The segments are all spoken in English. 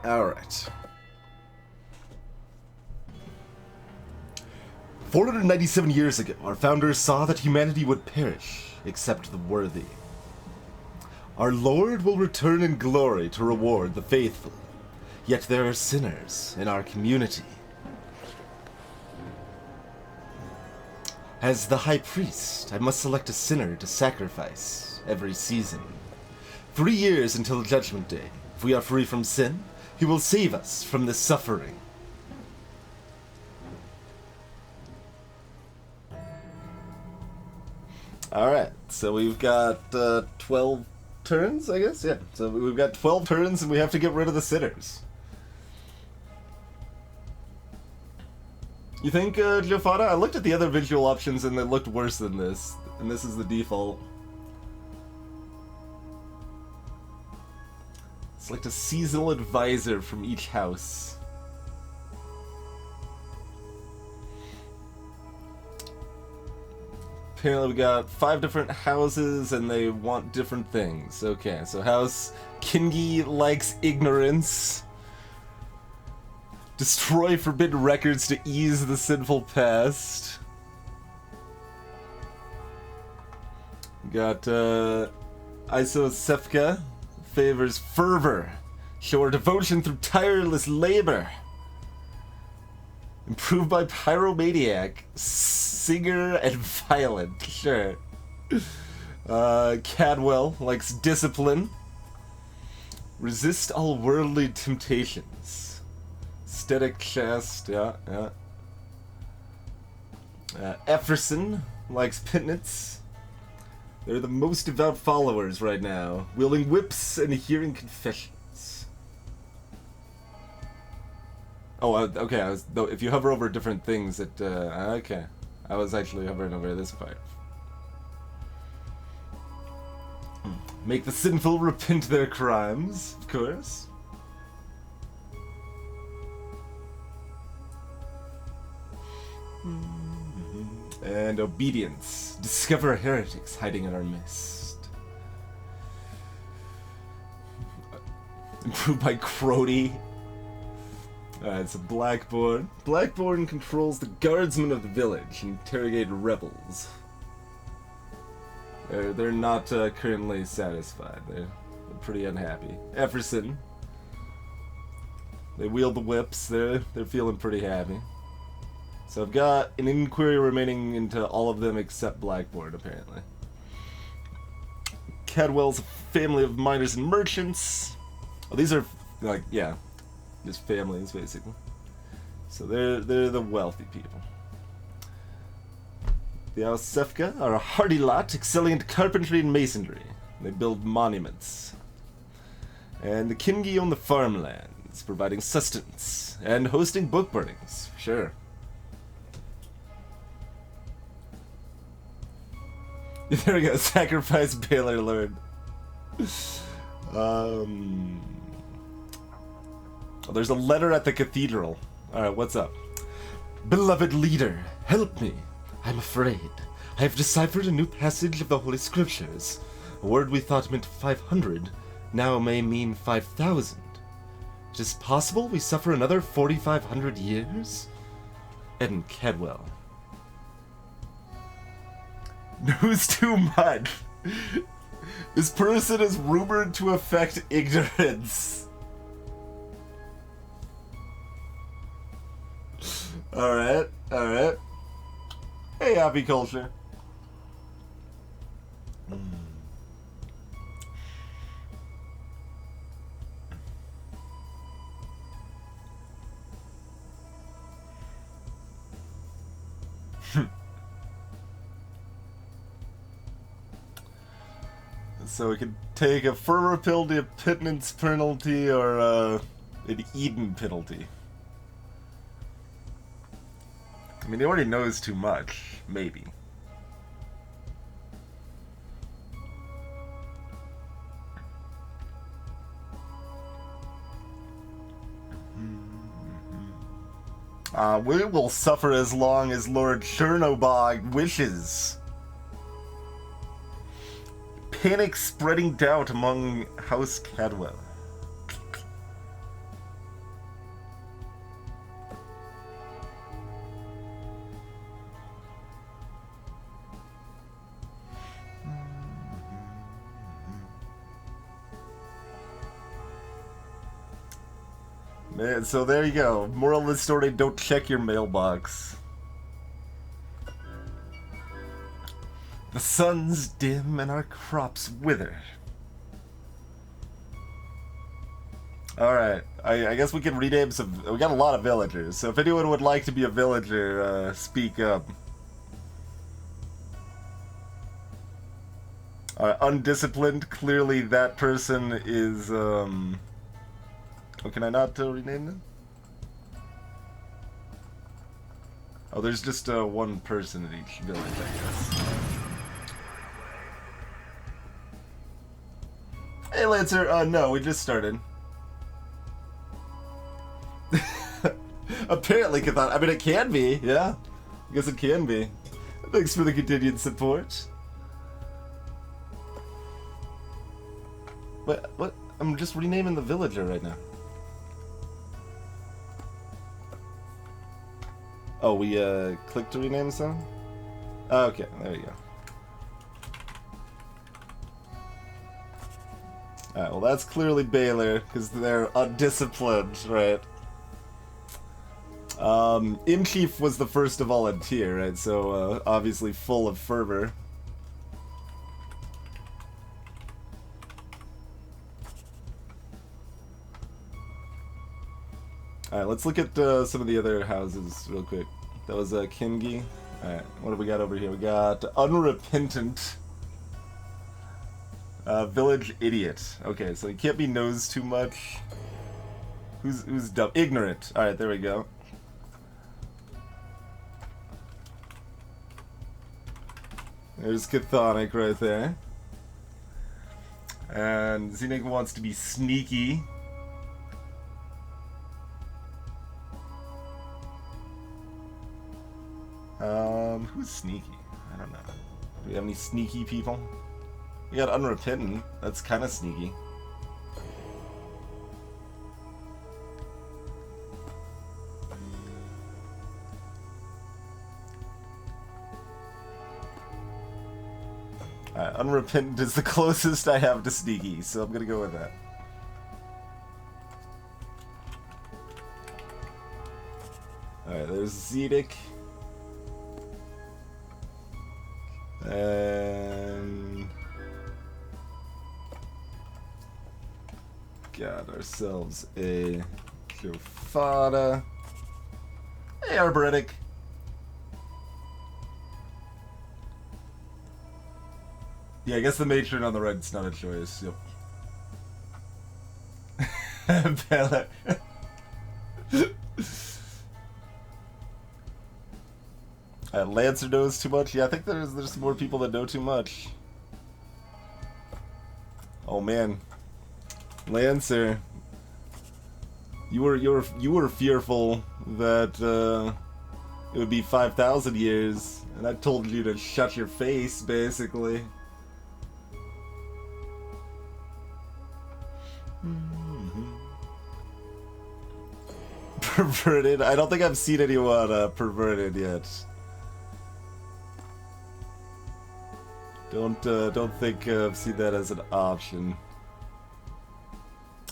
Alright. 497 years ago, our founders saw that humanity would perish, except the worthy. Our Lord will return in glory to reward the faithful, yet there are sinners in our community. As the High Priest, I must select a sinner to sacrifice every season. 3 years until Judgment Day. If we are free from sin, he will save us from this suffering. Alright, so we've got 12 turns, I guess? Yeah, so we've got 12 turns and we have to get rid of the sinners. You think, Giofada? I looked at the other visual options and they looked worse than this. And this is the default. Select a seasonal advisor from each house. Apparently we got 5 different houses and they want different things. Okay, so House Kingi likes ignorance. Destroy forbidden records to ease the sinful past. We got Isosefka favors fervor. Show her devotion through tireless labor. Improved by pyromaniac, singer, and violent. Sure. Cadwell likes discipline. Resist all worldly temptations. Aesthetic chest, yeah. Efferson likes penitence. They're the most devout followers right now, wielding whips and hearing confessions. Oh, okay. If you hover over different things, it okay. I was actually hovering over this part. Make the sinful repent their crimes, of course. And obedience. Discover heretics hiding in our midst. Improved by Crody. It's a Blackboard. Blackboard controls the guardsmen of the village and interrogate rebels. They're not currently satisfied. They're pretty unhappy. Efferson. They wield the whips. They're feeling pretty happy. So I've got an inquiry remaining into all of them except Blackboard, apparently. Cadwell's a family of miners and merchants. Oh, these are, like, yeah, just families, basically. So they're the wealthy people. The Alsefka are a hardy lot, excelling in carpentry and masonry. They build monuments. And the Kingi own the farmlands, providing sustenance and hosting book burnings. Sure. There we go, sacrifice Baylor Lord. Oh, there's a letter at the cathedral. Alright, what's up? Beloved leader, help me. I'm afraid. I have deciphered a new passage of the Holy Scriptures. A word we thought meant 500 now may mean 5,000. It is possible we suffer another 4,500 years? Ed Cadwell. Knows too much. This person is rumored to affect ignorance. Alright. Hey, happy culture. So we could take a fervor penalty, a penance penalty, or an Eden penalty. I mean, he already knows too much, maybe. We will suffer as long as Lord Chernobog wishes. Panic spreading doubt among House Cadwell. So there you go. Moral of the story, don't check your mailbox. The sun's dim and our crops wither. Alright, I guess we can rename some... We got a lot of villagers, so if anyone would like to be a villager, speak up. Undisciplined, clearly that person is, Oh, can I not rename them? Oh, there's just one person at each village, I guess. Hey, Lancer, no, we just started. Apparently, Cathon. I mean, it can be, yeah. I guess it can be. Thanks for the continued support. What? I'm just renaming the villager right now. Oh, we clicked to rename some? Oh, okay, there you go. Alright, well that's clearly Baylor, because they're undisciplined, right? In-Chief was the first to volunteer, right? So, obviously full of fervor. Alright, let's look at some of the other houses real quick. That was Kingi. Alright, what do we got over here? We got Unrepentant. Village Idiot. Okay, so he can't be knows too much. Who's dumb? Ignorant. Alright, there we go. There's Chthonic right there. And Xenic wants to be sneaky. Who's sneaky? I don't know. Do we have any sneaky people? We got Unrepentant. That's kind of sneaky. Alright, Unrepentant is the closest I have to sneaky, so I'm gonna go with that. Alright, there's Zedic. And got ourselves a Jofada. Hey, Arboretic. Yeah, I guess the matron on the right's not a choice. Yep. Bella. Lancer knows too much. Yeah, I think there's more people that know too much. Oh man, Lancer, you were fearful that it would be 5,000 years, and I told you to shut your face, basically. Perverted? I don't think I've seen anyone perverted yet. Don't think I've seen that as an option.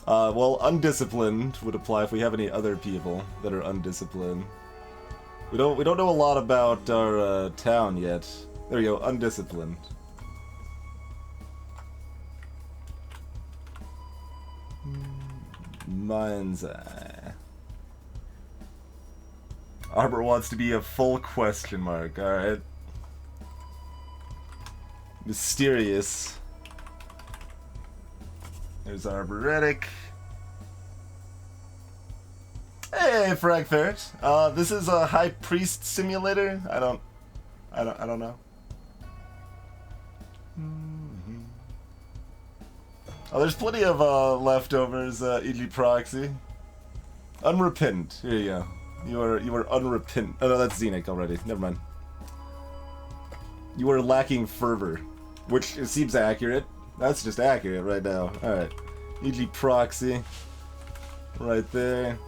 Well, undisciplined would apply if we have any other people that are undisciplined. We don't know a lot about our town yet. There we go, undisciplined. Mind's eye. Arbor wants to be a full question mark. All right. Mysterious. There's Arboretic. Hey, Frag Ferret. This is a High Priest simulator. I don't know. Oh, there's plenty of leftovers. E.g. Proxy. Unrepentant. Here you go. You are unrepentant. Oh no, that's Xenic already. Never mind. You are lacking fervor. Which seems accurate. That's just accurate right now. Alright. E.g. Proxy. Right there.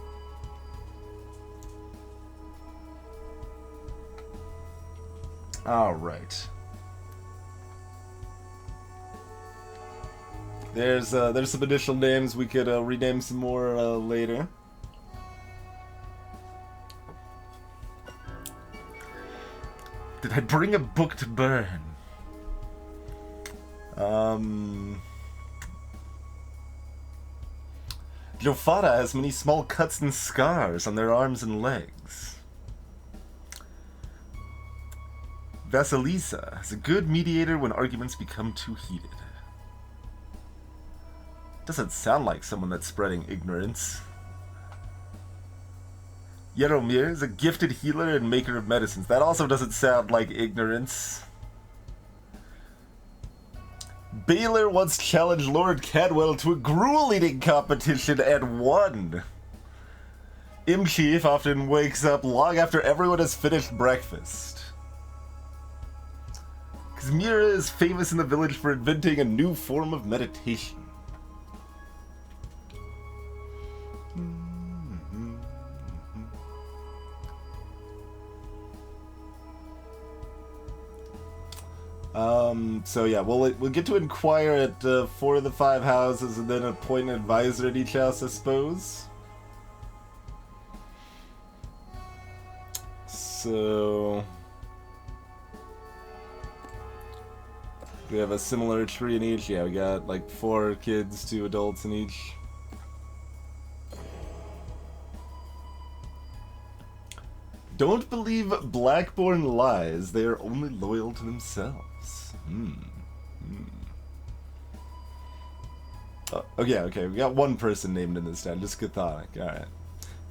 Alright. There's some additional names. We could rename some more later. Did I bring a book to burn? Jofada has many small cuts and scars on their arms and legs. Vasilisa is a good mediator when arguments become too heated. Doesn't sound like someone that's spreading ignorance. Yaromir is a gifted healer and maker of medicines. That also doesn't sound like ignorance. Baylor once challenged Lord Cadwell to a gruel-eating competition and won. Imchief often wakes up long after everyone has finished breakfast. Kazmira is famous in the village for inventing a new form of meditation. So yeah, we'll get to inquire at 4 of the 5 houses and then appoint an advisor at each house, I suppose. So we have a similar tree in each. Yeah, we got like 4 kids, 2 adults in each. Don't believe Blackborn lies. They are only loyal to themselves. Oh, okay. We got 1 person named in this town, just Chthonic. Alright.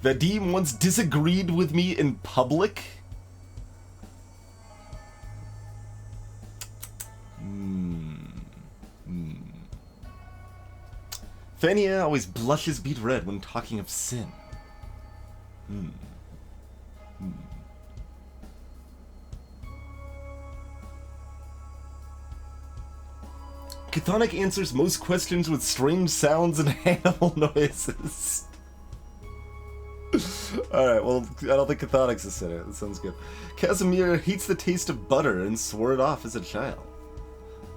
Vadim once disagreed with me in public? Fania always blushes beet red when talking of sin. Chthonic answers most questions with strange sounds and animal noises. Alright, well, I don't think Chthonics is in it. That sounds good. Casimir hates the taste of butter and swore it off as a child.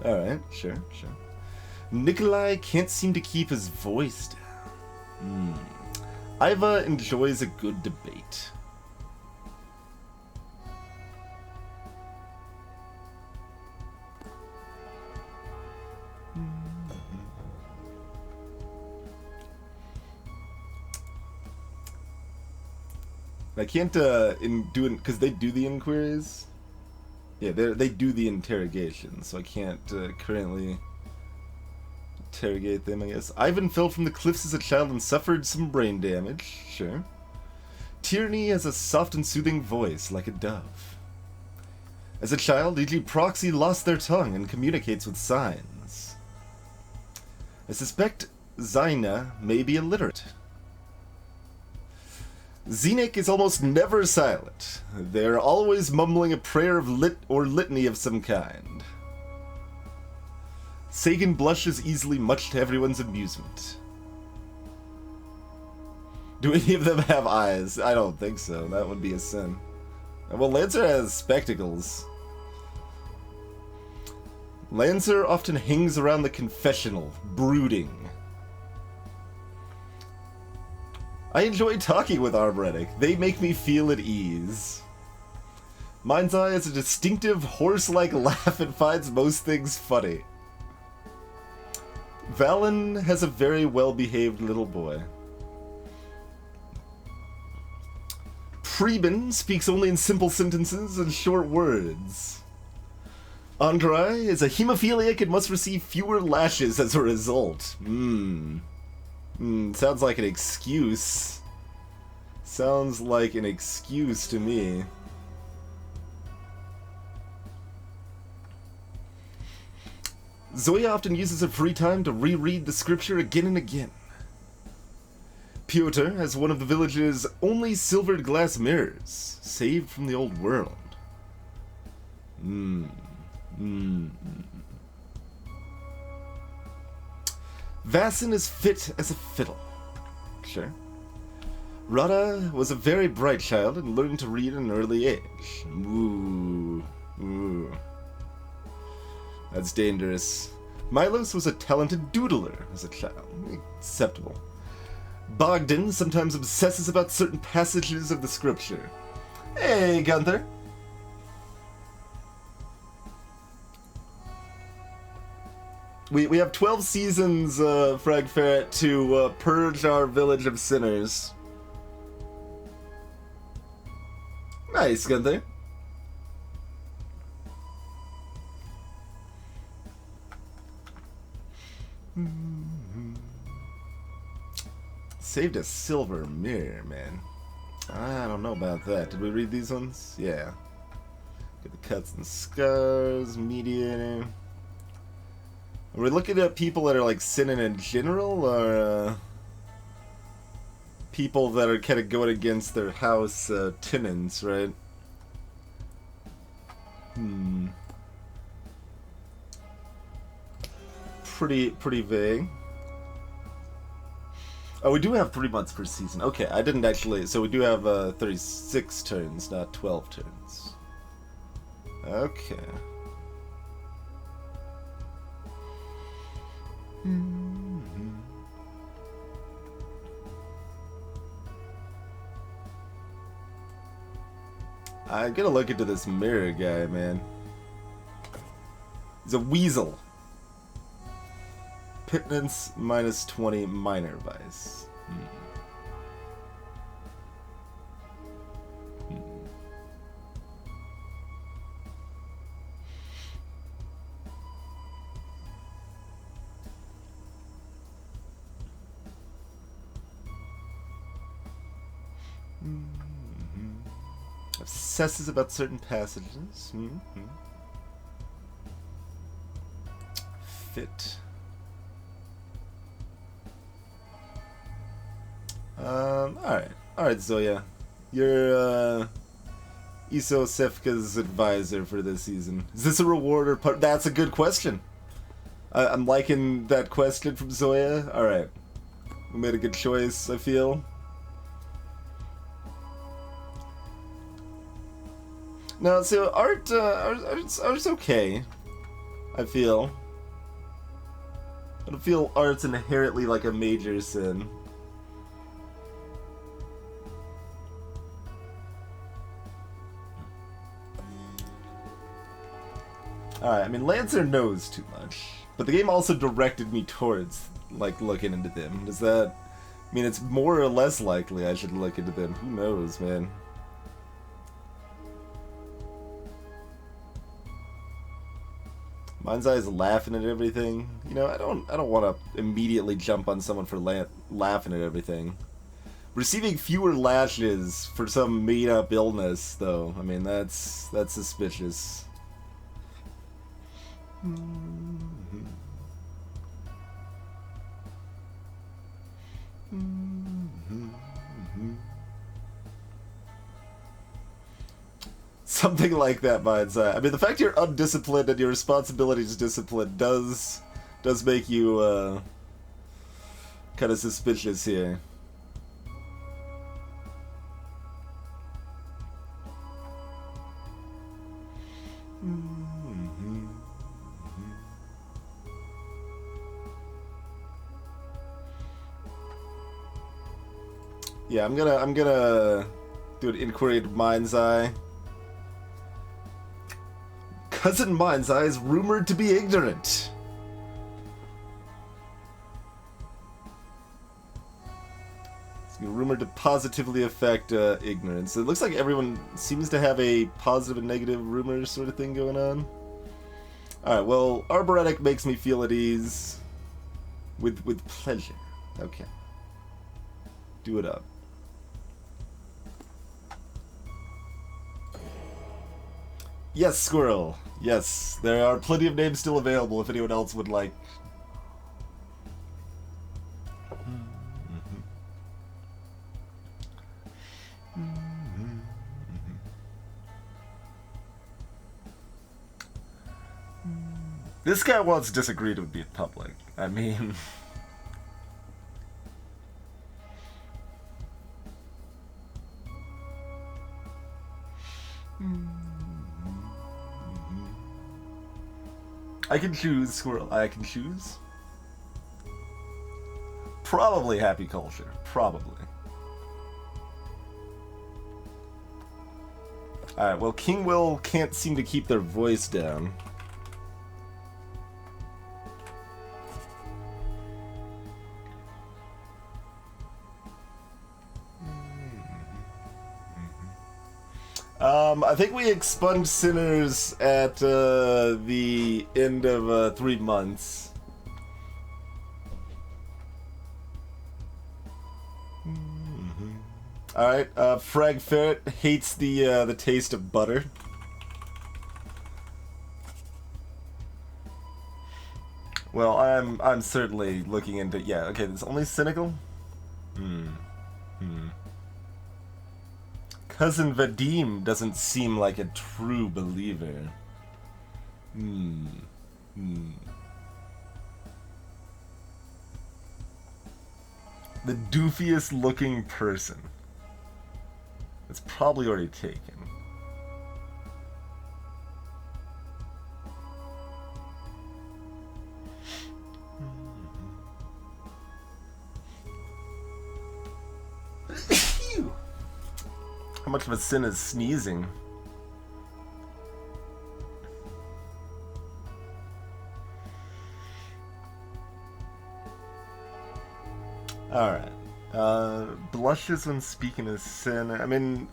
Alright, sure. Nikolai can't seem to keep his voice down. Iva enjoys a good debate. I can't because they do the inquiries. Yeah, they do the interrogation, so I can't currently interrogate them, I guess. Ivan fell from the cliffs as a child and suffered some brain damage. Sure. Tierney has a soft and soothing voice, like a dove. As a child, E.G. Proxy lost their tongue and communicates with signs. I suspect Zaina may be illiterate. Zenik is almost never silent. They're always mumbling a prayer of litany of some kind. Sagan blushes easily, much to everyone's amusement. Do any of them have eyes? I don't think so. That would be a sin. Well, Lancer has spectacles. Lancer often hangs around the confessional, brooding. I enjoy talking with Armredic. They make me feel at ease. Mind's Eye has a distinctive horse-like laugh and finds most things funny. Valen has a very well-behaved little boy. Preben speaks only in simple sentences and short words. Andrei is a hemophiliac and must receive fewer lashes as a result. Sounds like an excuse. Sounds like an excuse to me. Zoya often uses her free time to reread the scripture again and again. Pyotr has one of the village's only silvered glass mirrors, saved from the old world. Vasin is fit as a fiddle. Sure. Rada was a very bright child and learned to read at an early age. Ooh. That's dangerous. Milos was a talented doodler as a child. Acceptable. Bogdan sometimes obsesses about certain passages of the scripture. Hey, Gunther. We have 12 seasons, Frag Ferret, to purge our village of sinners. Nice, Gunther. Saved a silver mirror, man. I don't know about that. Did we read these ones? Yeah. Get the cuts and scars, mediator. Are we looking at people that are like sinning in general, or people that are kind of going against their house tenants, right? Pretty vague. Oh, we do have 3 months per season. Okay, I didn't actually... So we do have 36 turns, not 12 turns. Okay. I gotta look into this mirror guy, man. He's a weasel. Pittance minus 20 minor vice. Obsesses about certain passages. Fit. Alright, Zoya. You're, Iso Sefka's advisor for this season. Is this a reward or part? That's a good question. I'm liking that question from Zoya. Alright. We made a good choice, I feel. No, so art's okay. I feel. I don't feel art's inherently like a major sin. Alright, I mean, Lancer knows too much. But the game also directed me towards, like, looking into them. Does that... I mean, it's more or less likely I should look into them. Who knows, man? Mind's Eye is laughing at everything. You know, I don't want to immediately jump on someone for laughing at everything. Receiving fewer lashes for some made-up illness, though. I mean, that's suspicious. Something like that, Mind's Eye. I mean, the fact you're undisciplined and your responsibility is disciplined does make you kind of suspicious here. Yeah, I'm gonna do an inquiry into Mind's Eye. Cousin Mind's Eye is rumored to be ignorant. It's rumored to positively affect ignorance. It looks like everyone seems to have a positive and negative rumor sort of thing going on. Alright, well, Arboretic makes me feel at ease. With pleasure. Okay. Do it up. Yes, Squirrel. Yes, there are plenty of names still available if anyone else would like. This guy once disagreed with me in public. I mean... I can choose, Squirrel. I can choose. Probably Happy Culture. Probably. Alright, well, King Will can't seem to keep their voice down. I think we expunged sinners at the end of 3 months. Alright, Frag Ferret hates the taste of butter. Well, I'm certainly looking into... Yeah, okay, it's only cynical? Cousin Vadim doesn't seem like a true believer. The doofiest looking person. It's probably already taken. How much of a sin is sneezing? Alright. Blushes when speaking of sin. I mean,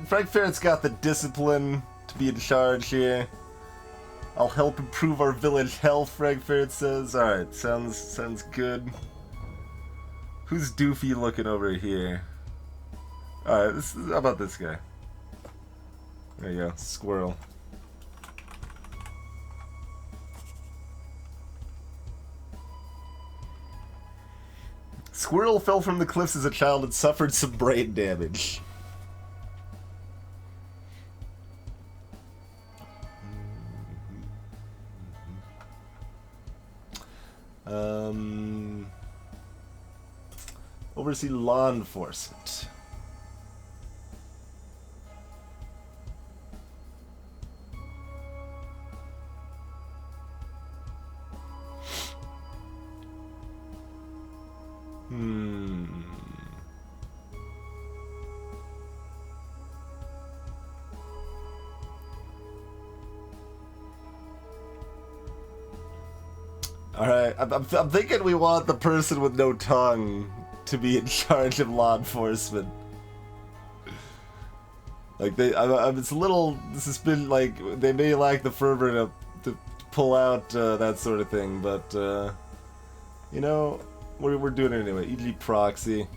Frank Ferret's got the discipline to be in charge here. I'll help improve our village health, Frank Ferret says. Alright, sounds good. Who's doofy looking over here? Alright, how about this guy? There you go, squirrel. Squirrel fell from the cliffs as a child and suffered some brain damage. Oversee law enforcement. Alright, I'm thinking we want the person with no tongue to be in charge of law enforcement. Like, it's a little, this has been, like, they may lack the fervor to pull out that sort of thing, but, you know, we're doing it anyway. E.g. proxy.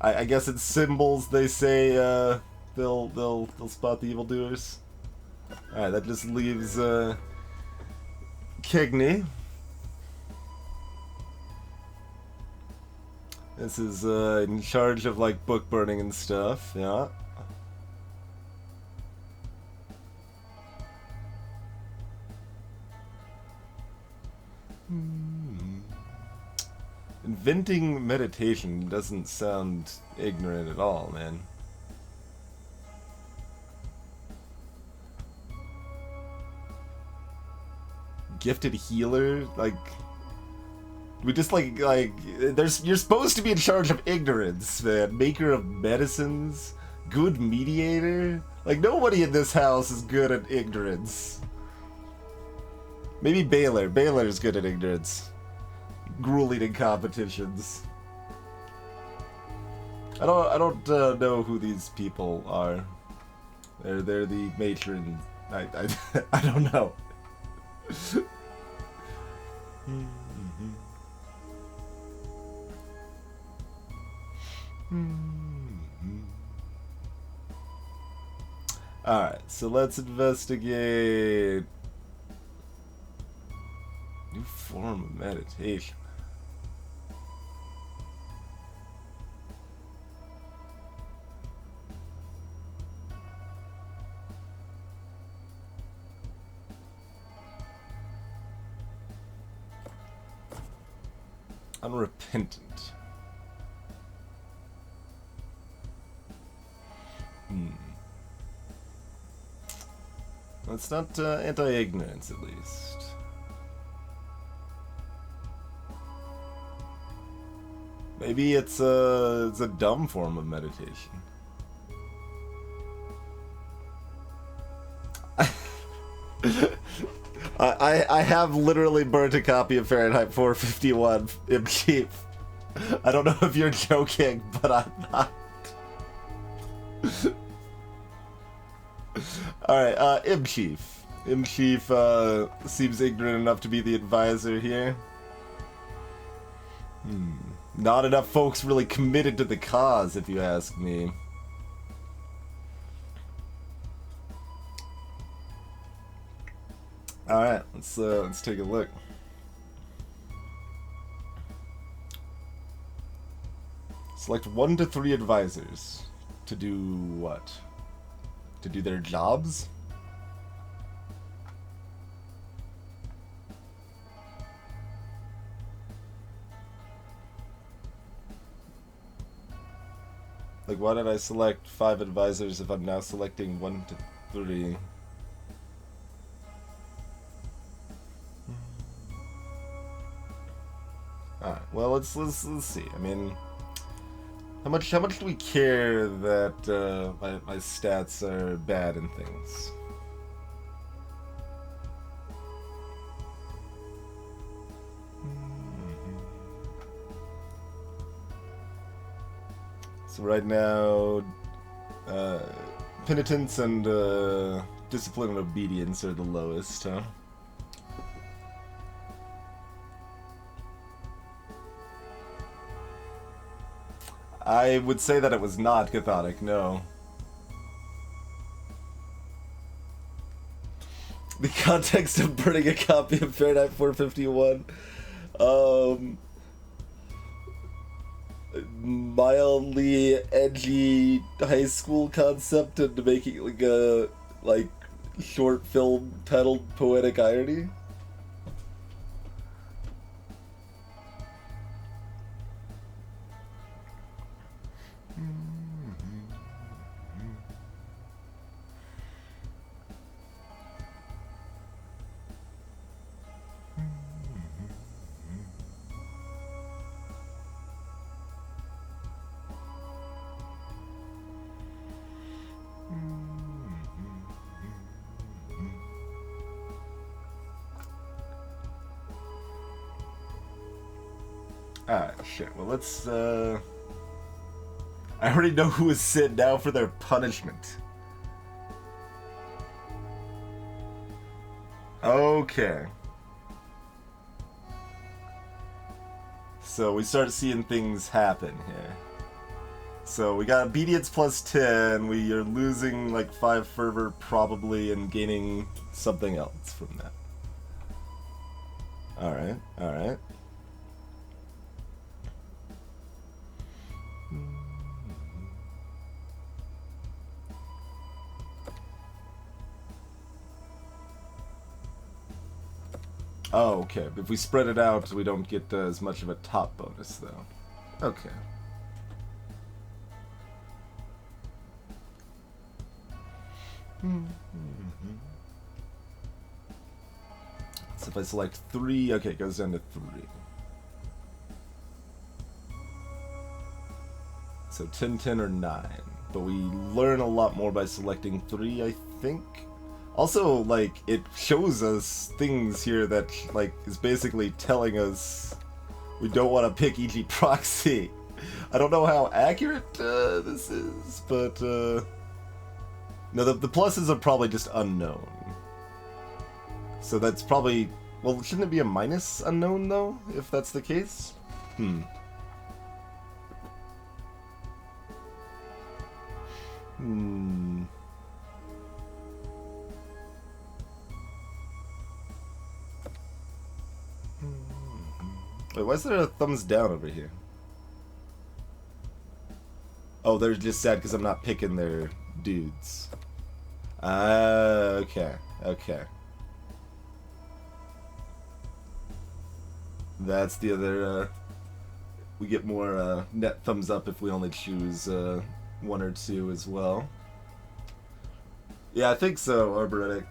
I guess it's symbols, they say, they'll spot the evildoers. Alright, that just leaves, Kegney. This is in charge of like book burning and stuff, yeah. Inventing meditation doesn't sound ignorant at all, man. Gifted healer, like we just like you're supposed to be in charge of ignorance, man. Maker of medicines, good mediator. Like nobody in this house is good at ignorance. Maybe Baylor. Baylor's good at ignorance. Gruel eating competitions. I don't know who these people are. They're the matron. I don't know. Alright, so let's investigate new form of meditation. Unrepentant. It's not anti-ignorance, at least. Maybe it's a dumb form of meditation. I have literally burnt a copy of Fahrenheit 451 in cheap. I don't know if you're joking, but I'm not. Alright, Imp Chief. Imp Chief seems ignorant enough to be the advisor here. Not enough folks really committed to the cause, if you ask me. Alright, let's take a look. Select 1 to 3 advisors. To do what? To do their jobs? Like, why did I select 5 advisors if I'm now selecting 1 to 3? Alright, well, let's see. I mean, how much do we care that my stats are bad and things? So right now, penitence and discipline and obedience are the lowest, huh? I would say that it was not cathodic, no. The context of burning a copy of Fahrenheit 451. Mildly edgy high school concept and making like a short film peddled poetic irony. Alright, shit. Well, let's, I already know who is sent now for their punishment. Okay. So we start seeing things happen here. So we got obedience plus 10, we are losing like 5 fervor probably and gaining something else from that. Alright, alright. Oh, okay. If we spread it out, we don't get as much of a top bonus, though. Okay. So if I select 3, okay, it goes down to 3. So 10, 10, or 9. But we learn a lot more by selecting 3, I think. Also, like, it shows us things here that, like, is basically telling us we don't want to pick EG Proxy. I don't know how accurate this is, but, no, the pluses are probably just unknown. So that's probably, well, shouldn't it be a minus unknown, though, if that's the case? Wait, why is there a thumbs down over here? Oh, they're just sad because I'm not picking their dudes. Okay, okay. That's the other, we get more net thumbs up if we only choose 1 or 2 as well. Yeah, I think so, Arboretic.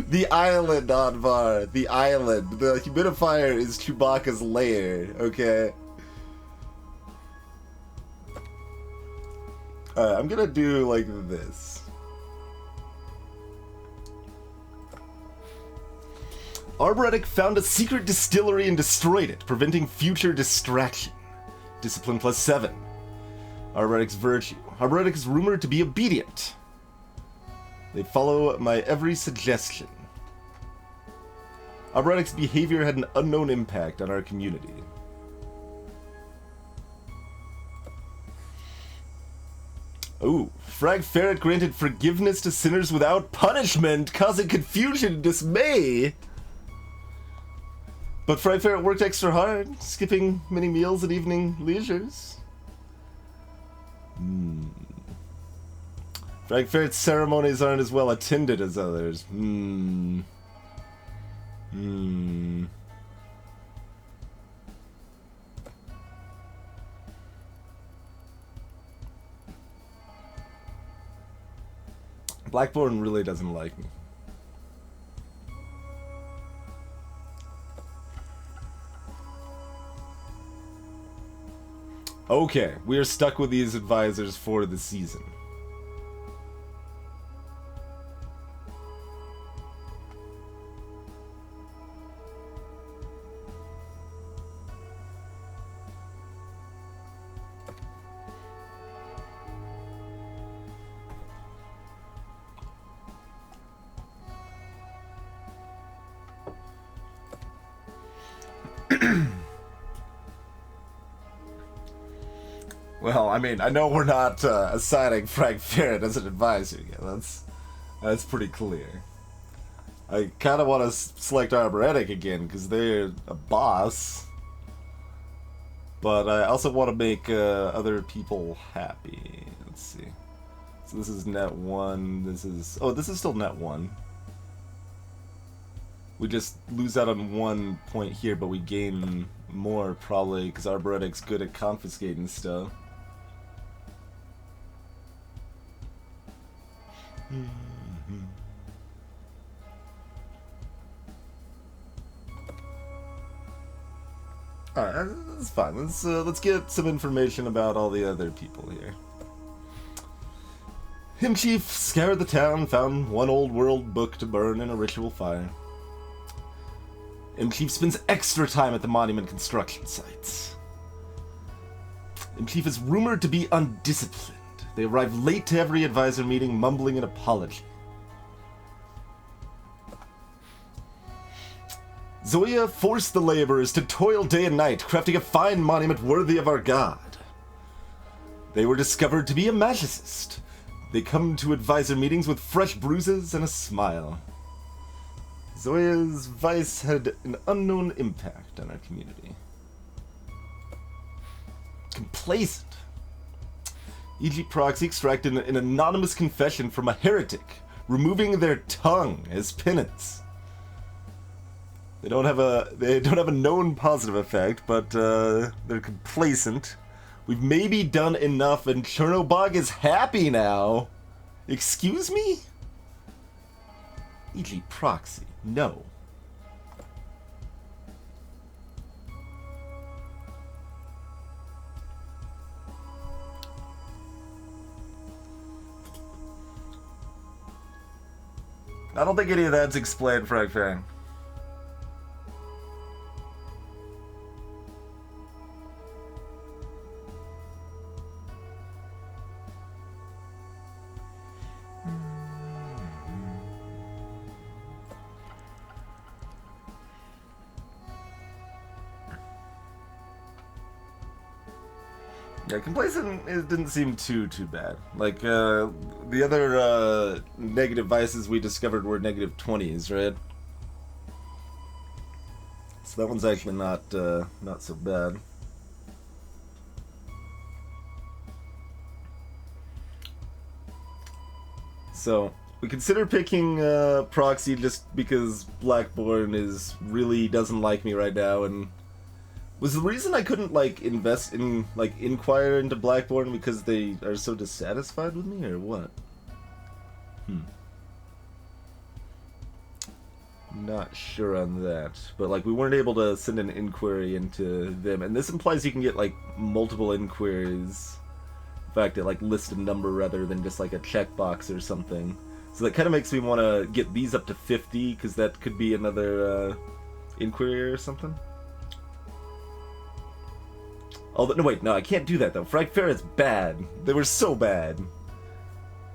The island, Anvar. The island. The humidifier is Chewbacca's lair, okay? Alright, I'm gonna do like this. Arboretic found a secret distillery and destroyed it, preventing future distraction. Discipline +7. Arboretic's virtue. Arboretic is rumored to be obedient. They follow my every suggestion. Arboretic's behavior had an unknown impact on our community. Ooh, Frag Ferret granted forgiveness to sinners without punishment, causing confusion and dismay. But Frag Ferret worked extra hard, skipping many meals and evening leisures. Frag Ferret's ceremonies aren't as well attended as others. Blackborn really doesn't like me. Okay, we are stuck with these advisors for the season. Well, I mean, I know we're not assigning Frag Ferret as an advisor yet. That's pretty clear. I kind of want to select Arboretic again, because they're a boss. But I also want to make other people happy. Let's see. So this is net 1. This is... Oh, this is still net 1. We just lose out on 1 point here, but we gain more, probably, because Arboretic's good at confiscating stuff. Alright, that's fine. Let's get some information about all the other people here. Hymn Chief scoured the town, found one old world book to burn in a ritual fire. Hymn Chief spends extra time at the monument construction sites. Hymn Chief is rumored to be undisciplined. They arrive late to every advisor meeting, mumbling an apology. Zoya forced the laborers to toil day and night, crafting a fine monument worthy of our god. They were discovered to be a magicist. They come to advisor meetings with fresh bruises and a smile. Zoya's vice had an unknown impact on our community. Complacent. E.G. Proxy extracted an anonymous confession from a heretic, removing their tongue as penance. They don't have a known positive effect, but they're complacent. We've maybe done enough, and Chernobog is happy now. Excuse me? E.G. Proxy, no. I don't think any of that's explained, Frank Fang. Yeah, complacent didn't seem too bad. Like, the other negative vices we discovered were negative 20s, right? So that one's actually not so bad. So, we consider picking Proxy just because Blackborn really doesn't like me right now, and was the reason I couldn't, like, inquire into Blackborn because they are so dissatisfied with me, or what? Not sure on that. But, like, we weren't able to send an inquiry into them, and this implies you can get, like, multiple inquiries. In fact, it, like, lists a number rather than just, like, a checkbox or something. So that kind of makes me want to get these up to 50, because that could be another inquiry or something. Although, no, wait, no, I can't do that, though. Frag Ferret's bad. They were so bad.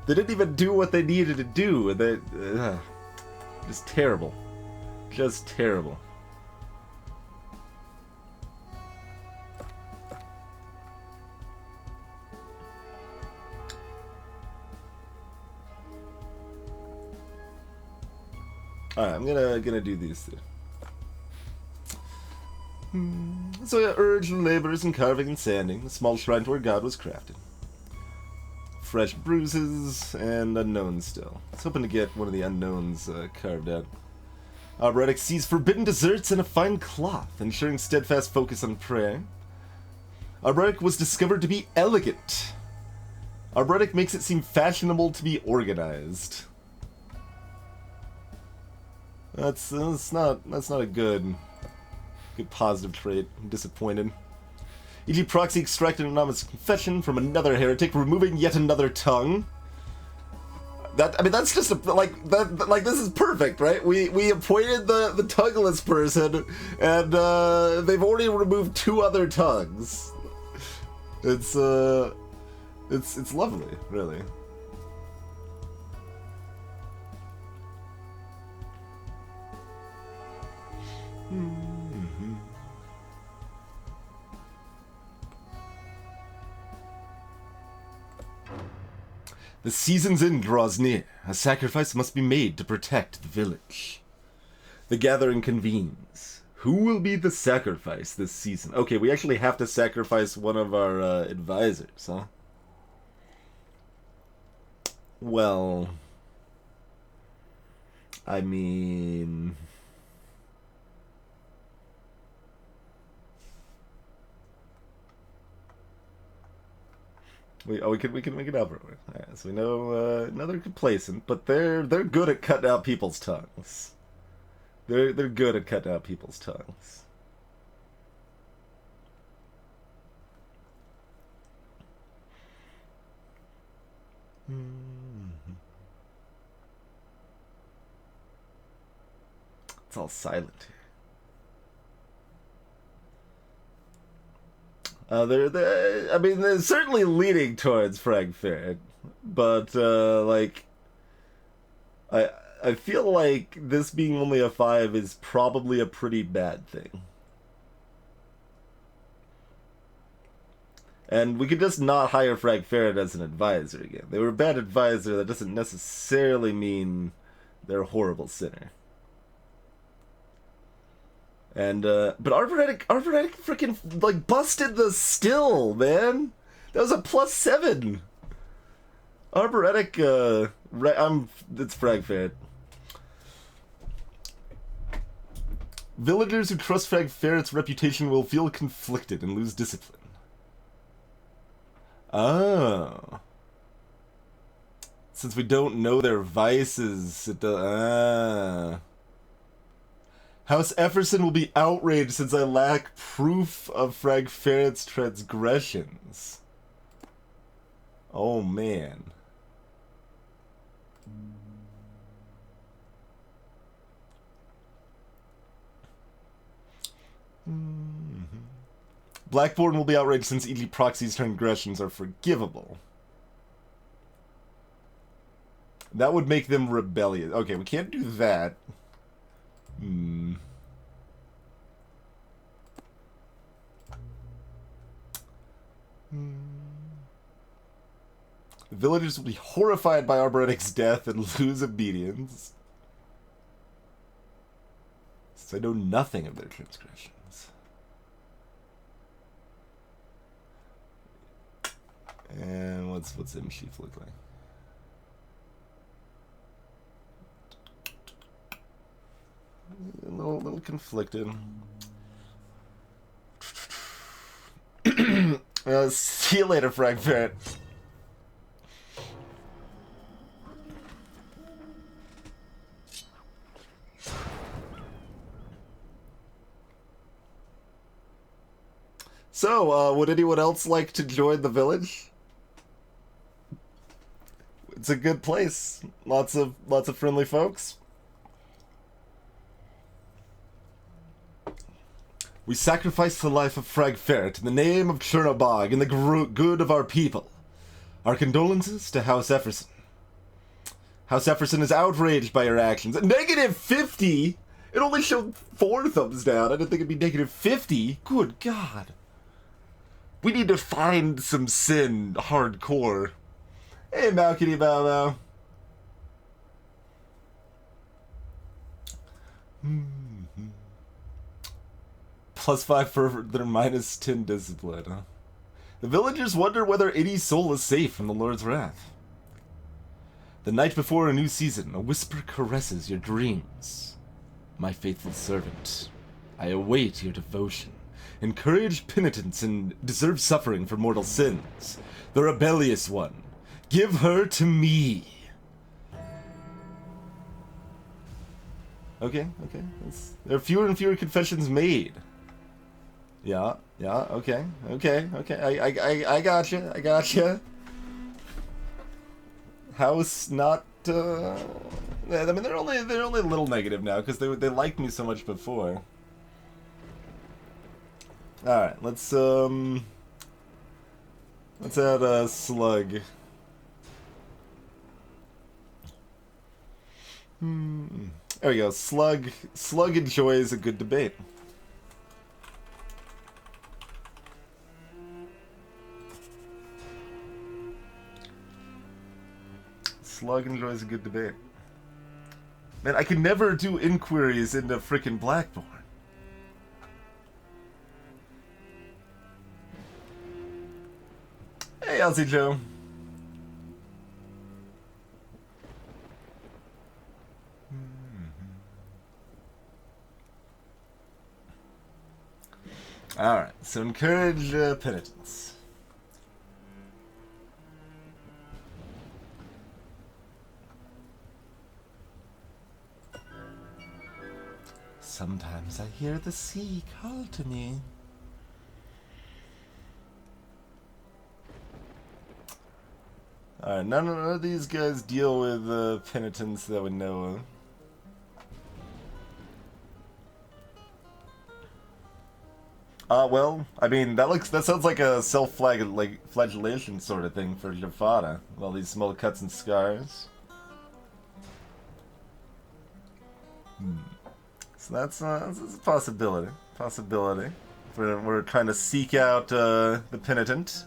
They didn't even do what they needed to do. They, just terrible. Just terrible. Alright, I'm gonna do these two. So I urged laborers in carving and sanding, a small shrine to where God was crafted. Fresh bruises and unknowns still. I was hoping to get one of the unknowns carved out. Arboretic sees forbidden desserts and a fine cloth, ensuring steadfast focus on prayer. Arboretic was discovered to be elegant. Arboretic makes it seem fashionable to be organized. That's not a good positive trait. I'm disappointed. E.g. Proxy extracted an anonymous confession from another heretic, removing yet another tongue. That's just this is perfect, right? We appointed the tongueless person, and they've already removed 2 other tongues. It's lovely, really. The season's end draws near. A sacrifice must be made to protect the village. The gathering convenes. Who will be the sacrifice this season? Okay, we actually have to sacrifice one of our advisors, huh? Well, I mean... We can make it up. Right, so we know they're complacent, but they're good at cutting out people's tongues. They're good at cutting out people's tongues. It's all silent here. They're certainly leaning towards Frag Ferret, but I feel like this being only a 5 is probably a pretty bad thing. And we could just not hire Frag Ferret as an advisor again. They were a bad advisor. That doesn't necessarily mean they're a horrible sinner. And, but Arboretic freaking, busted the still, man! That was a +7! Arboretic, it's Frag Ferret. Villagers who trust Frag Ferret's reputation will feel conflicted and lose discipline. Oh. Since we don't know their vices, it does, House Efferson will be outraged since I lack proof of Frag Ferret's transgressions. Oh, man. Blackbourne will be outraged since E.G. Proxy's transgressions are forgivable. That would make them rebellious. Okay, we can't do that. The villagers will be horrified by Arboretic's death and lose obedience. Since I know nothing of their transgressions. And what's M-Chief look like? A little conflicted. See you later, Frag Ferret. So, would anyone else like to join the village? It's a good place. Lots of friendly folks. We sacrifice the life of Frag Ferret in the name of Chernobog and the good of our people. Our condolences to House Efferson. House Efferson is outraged by your actions. -50? It only showed 4 thumbs down. I didn't think it'd be -50. Good God. We need to find some sin hardcore. Hey, Malkity Bow Bow. +5 for their -10 discipline, huh? The villagers wonder whether any soul is safe from the Lord's wrath. The night before a new season, a whisper caresses your dreams. My faithful servant, I await your devotion. Encourage penitence and deserve suffering for mortal sins. The rebellious one, give her to me. Okay. There are fewer and fewer confessions made. Yeah, okay. I gotcha. House not, I mean, they're only a little negative now, because they liked me so much before. Alright, let's add a Slug. There we go, Slug enjoys a good debate. Slug enjoys a good debate. Man, I can never do inquiries into frickin' Blackborn. Hey, Elsie Joe. Alright, so encourage penitence. Sometimes I hear the sea call to me. Alright, none of these guys deal with penitence that we know of. Well, I mean, that sounds like a self-flagellation sort of thing for Jafada. All these small cuts and scars. So that's a possibility. We're trying to seek out the penitent.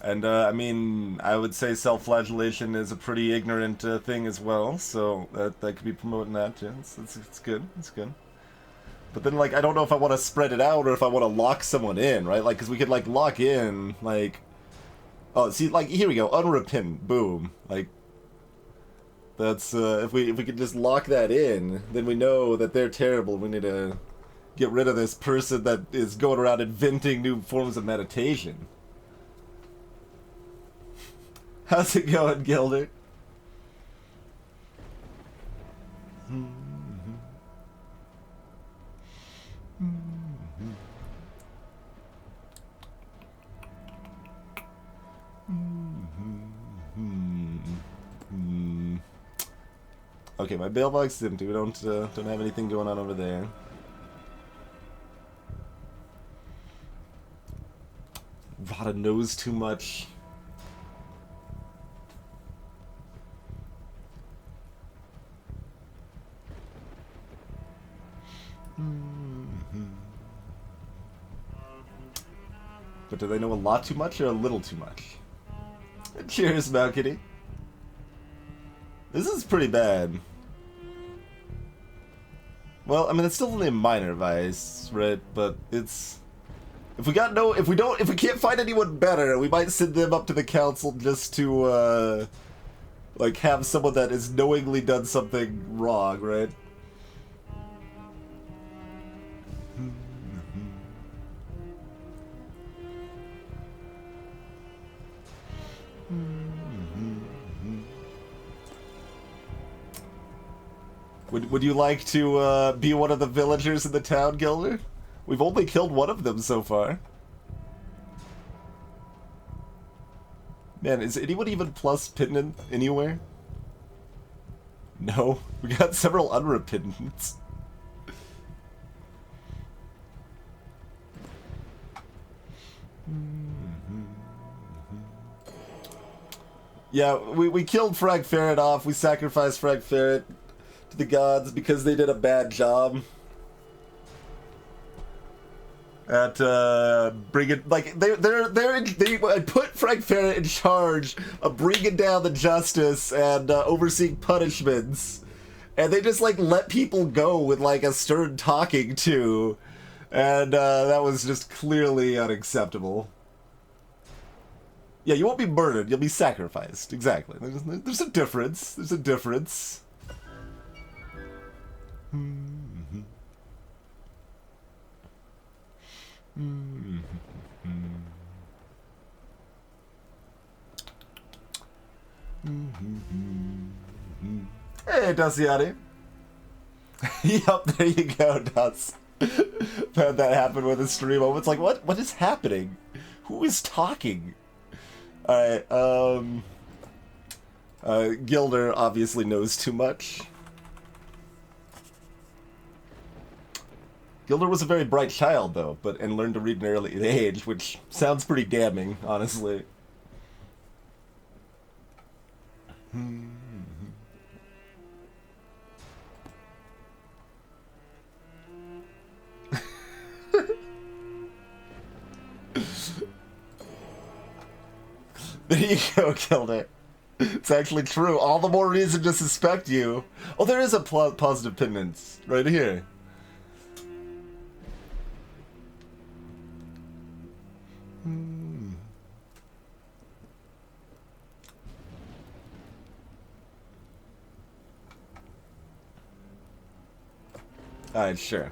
And, I mean, I would say self-flagellation is a pretty ignorant thing as well, so that could be promoting that, too. It's good, it's good. But then, like, I don't know if I want to spread it out or if I want to lock someone in, right? Like, because we could, like, lock in, like... Oh, see, like, here we go, unrepentant, boom. Like, that's, if we could just lock that in, then we know that they're terrible. We need to get rid of this person that is going around inventing new forms of meditation. How's it going, Gilder? Okay, my mailbox is empty. We don't have anything going on over there. Rada knows too much. But do they know a lot too much or a little too much? Cheers, Malkity. This is pretty bad. Well, I mean, it's still only a minor vice, right? But it's... If we can't find anyone better, we might send them up to the council just to, like, have someone that has knowingly done something wrong, right? Would you like to be one of the villagers in the town, Gilder? We've only killed one of them so far. Man, is anyone even plus Pittman anywhere? No. We got several unrepentants. Yeah, we killed Frag Ferret off. We sacrificed Frag Ferret to the gods because they did a bad job at bringing, like, they put Frag Ferret in charge of bringing down the justice and overseeing punishments, and they just like let people go with like a stern talking to, and that was just clearly unacceptable. Yeah, you won't be murdered, you'll be sacrificed. Exactly. There's a difference. There's a difference. Hey, Daciani. Yup, there you go, Das. Had that happen with a stream. It's like, what is happening? Who is talking? Alright, Gilder obviously knows too much. Gilder was a very bright child, though, and learned to read at an early age, which sounds pretty damning, honestly. There you go, Gilder. It's actually true. All the more reason to suspect you. Oh, there is a positive penance right here. Alright, sure.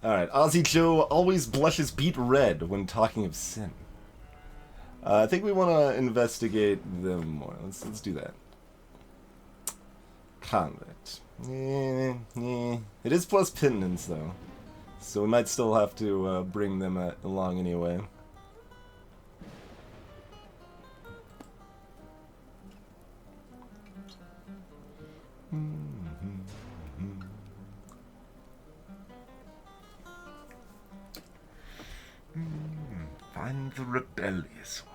Alright, Ozzy Joe always blushes beet red when talking of sin. I think we want to investigate them more. Let's do that. Convict. It is plus penance, though. So we might still have to bring them along anyway. Find the rebellious one.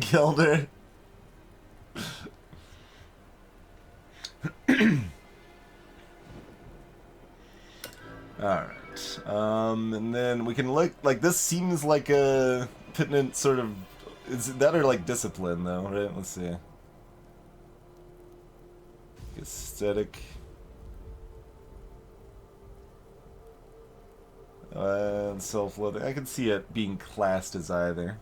Gilder. Alright. And then we can look, like, this seems like a pertinent sort of, is that or like discipline though, right? Let's see. Aesthetic. Self-loathing. I can see it being classed as either.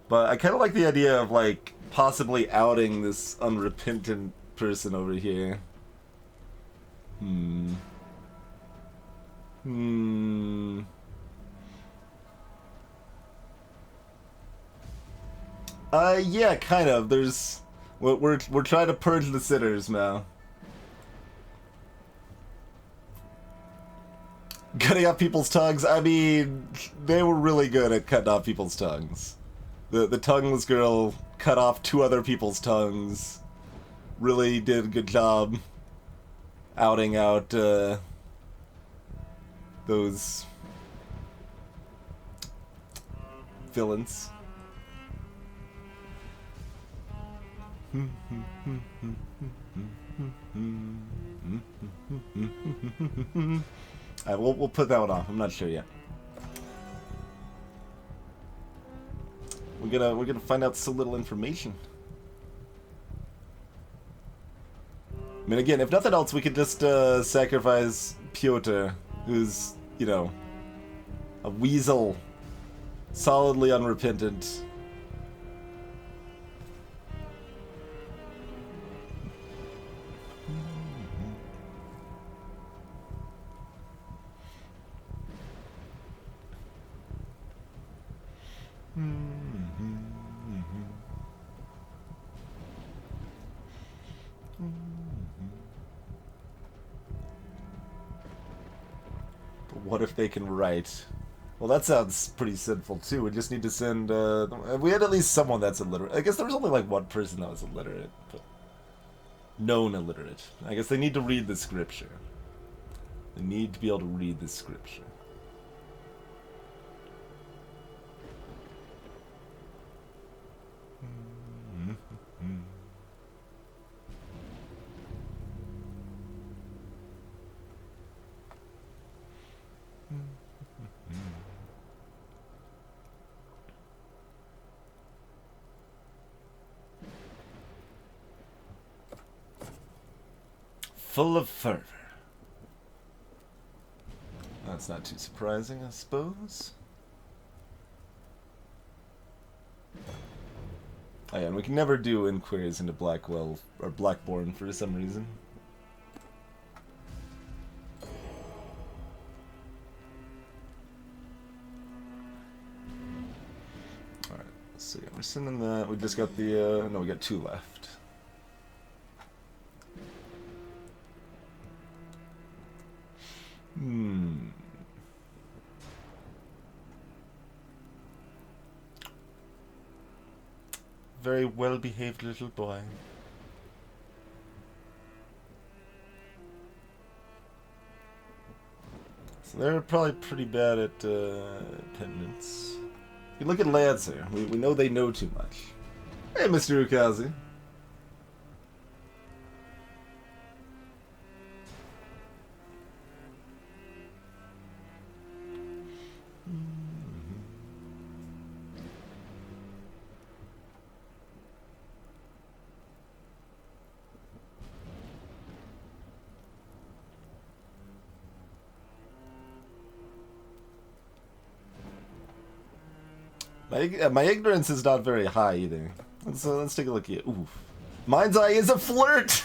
But I kind of like the idea of, like, possibly outing this unrepentant person over here. Yeah, kind of. There's... We're trying to purge the sinners now. Cutting off people's tongues, I mean, they were really good at cutting off people's tongues. The tongueless girl cut off 2 other people's tongues. Really did a good job outing out those villains. Alright, we'll put that one off. I'm not sure yet. We're gonna find out so little information. I mean, again, if nothing else, we could just sacrifice Piotr, who's, you know, a weasel, solidly unrepentant. But what if they can write? Well, that sounds pretty sinful too. We just need to send. We had at least someone that's illiterate. I guess there was only like one person that was illiterate, but known illiterate. I guess they need to read the scripture. They need to be able to read the scripture. Full of fervor. That's not too surprising, I suppose. Oh yeah, and we can never do inquiries into Blackwell or Blackborn for some reason. Alright, so yeah, we're sending that. We just got the, no, we got 2 left. Very well-behaved little boy. So they're probably pretty bad at penance. You look at Lancer. We know they know too much. Hey, Mr. Ukazi. My ignorance is not very high either. Let's take a look at. Oof. Mind's Eye is a flirt.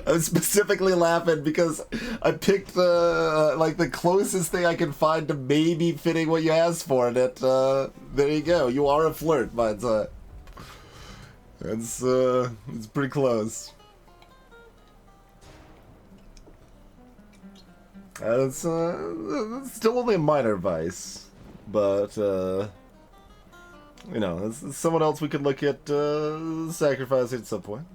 I'm specifically laughing because I picked the closest thing I can find to maybe fitting what you asked for, and there you go. You are a flirt, Mind's Eye. It's pretty close. It's still only a minor vice. But, you know, it's someone else we could look at sacrificing at some point.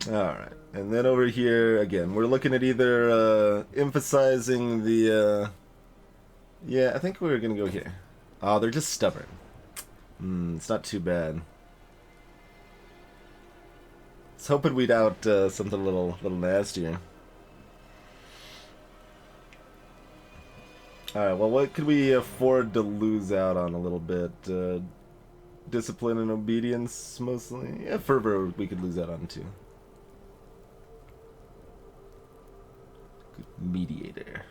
Alright, and then over here, again, we're looking at either emphasizing the... yeah, I think we're going to go here. Oh, they're just stubborn. It's not too bad. I was hoping we'd out something a little nastier. Alright, well, what could we afford to lose out on a little bit? Discipline and obedience, mostly? Yeah, fervor we could lose out on, too. Good mediator.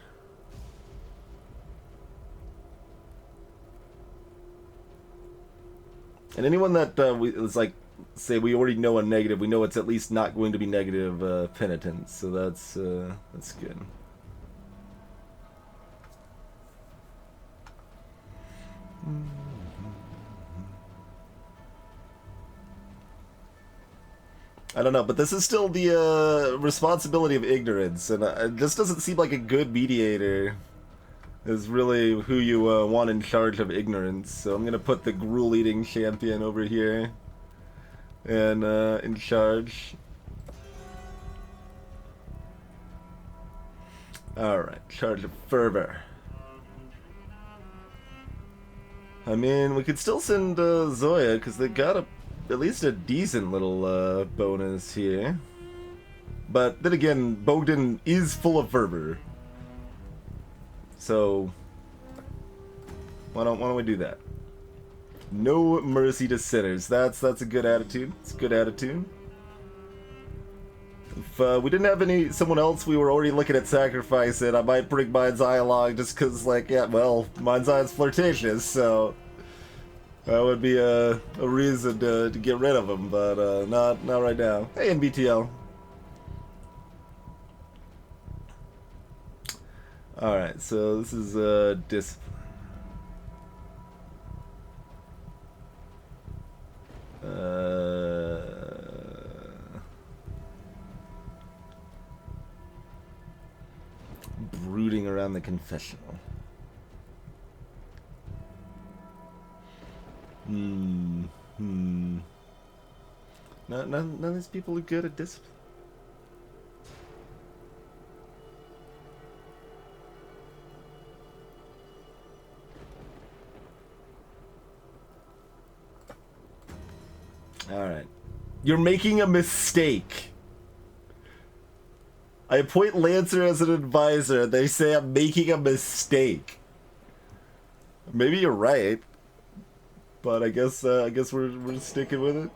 And anyone that it's like, say, we already know a negative, we know it's at least not going to be negative penitence, so that's good. I don't know, but this is still the responsibility of ignorance, and this doesn't seem like a good mediator is really who you want in charge of ignorance. So I'm gonna put the gruel-eating champion over here and in charge. Alright, charge of fervor. I mean, we could still send Zoya, because they got at least a decent little bonus here. But then again, Bogdan is full of fervor. So, why don't we do that? No mercy to sinners. That's a good attitude. It's a good attitude. If we didn't have someone else we were already looking at sacrificing, I might bring Mind's Eye along just because, like, yeah, well, Mind's Eye is flirtatious, so that would be a reason to get rid of him, but not right now. Hey, NBTL. Alright, so this is discipline. Brooding around the confessional. None of these people are good at discipline. Alright. You're making a mistake. I appoint Lancer as an advisor, and they say I'm making a mistake. Maybe you're right. But I guess we're sticking with it.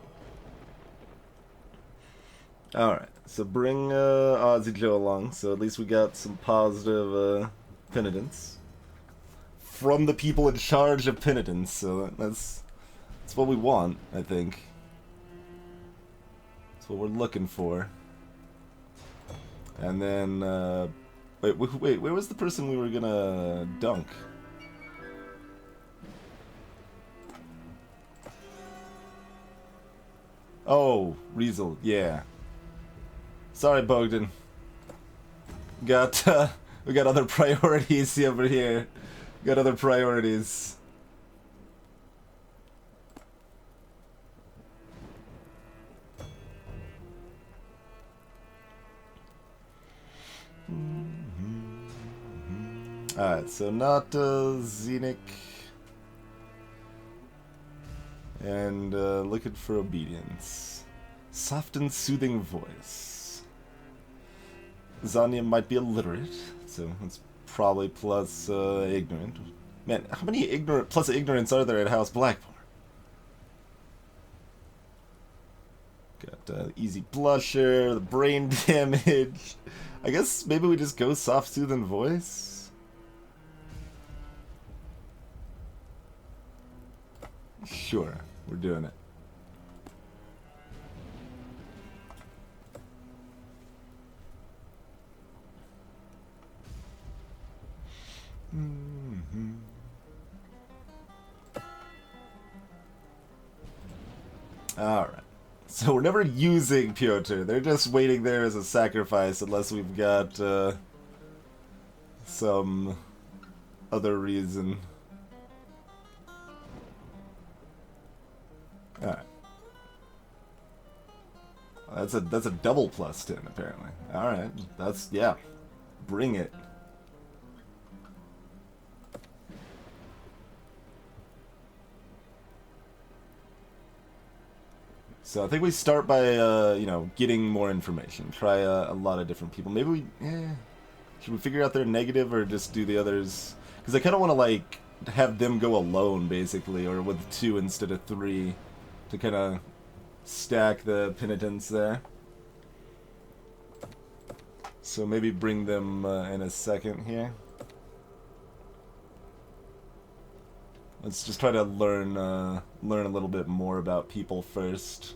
Alright, so bring Ozzy Joe along, so at least we got some positive penitence. From the people in charge of penitence, so that's what we want, I think. That's what we're looking for. And then, wait, where was the person we were gonna dunk? Oh, Riesel, yeah. Sorry, Bogdan. We got other priorities over here. Got other priorities. Alright, so not Zenith. And looking for obedience. Soft and soothing voice. Zanya might be illiterate, so it's probably plus ignorant. Man, how many plus ignorance are there at House Blackmore? Got easy blusher, the brain damage. I guess maybe we just go soft soothing voice. Sure, we're doing it. Alright. So we're never using Piotr. They're just waiting there as a sacrifice unless we've got some other reason. Alright. That's a double plus 10 apparently. Alright. That's yeah. Bring it. So I think we start by you know, getting more information. Try a lot of different people. Maybe we should we figure out their negative or just do the others? Because I kind of want to like have them go alone basically, or with 2 instead of 3. To kind of stack the penitence there. So maybe bring them in a second here. Let's just try to learn a little bit more about people first.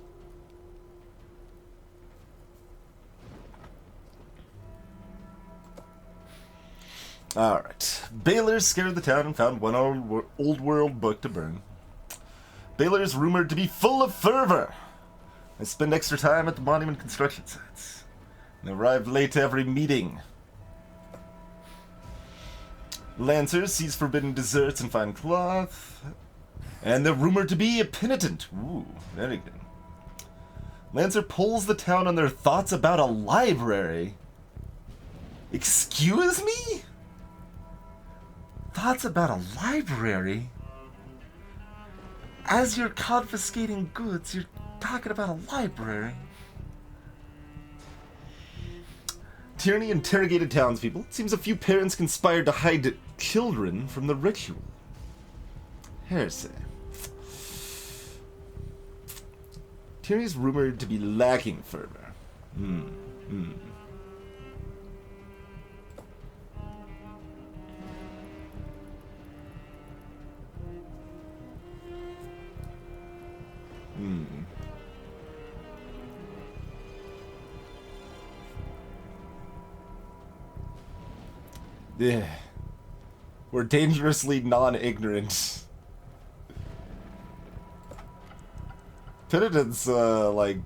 Alright. Baylor scoured the town and found one old world book to burn. Baylor is rumored to be full of fervor. I spend extra time at the monument construction sites. And arrive late to every meeting. Lancer sees forbidden desserts and fine cloth. And they're rumored to be a penitent. Ooh, very good. Lancer polls the town on their thoughts about a library. Excuse me? Thoughts about a library? As you're confiscating goods, you're talking about a library. Tierney interrogated townspeople. It seems a few parents conspired to hide children from the ritual. Heresy. Tierney's rumored to be lacking fervor. Ugh. We're dangerously non-ignorant. Penitence, like,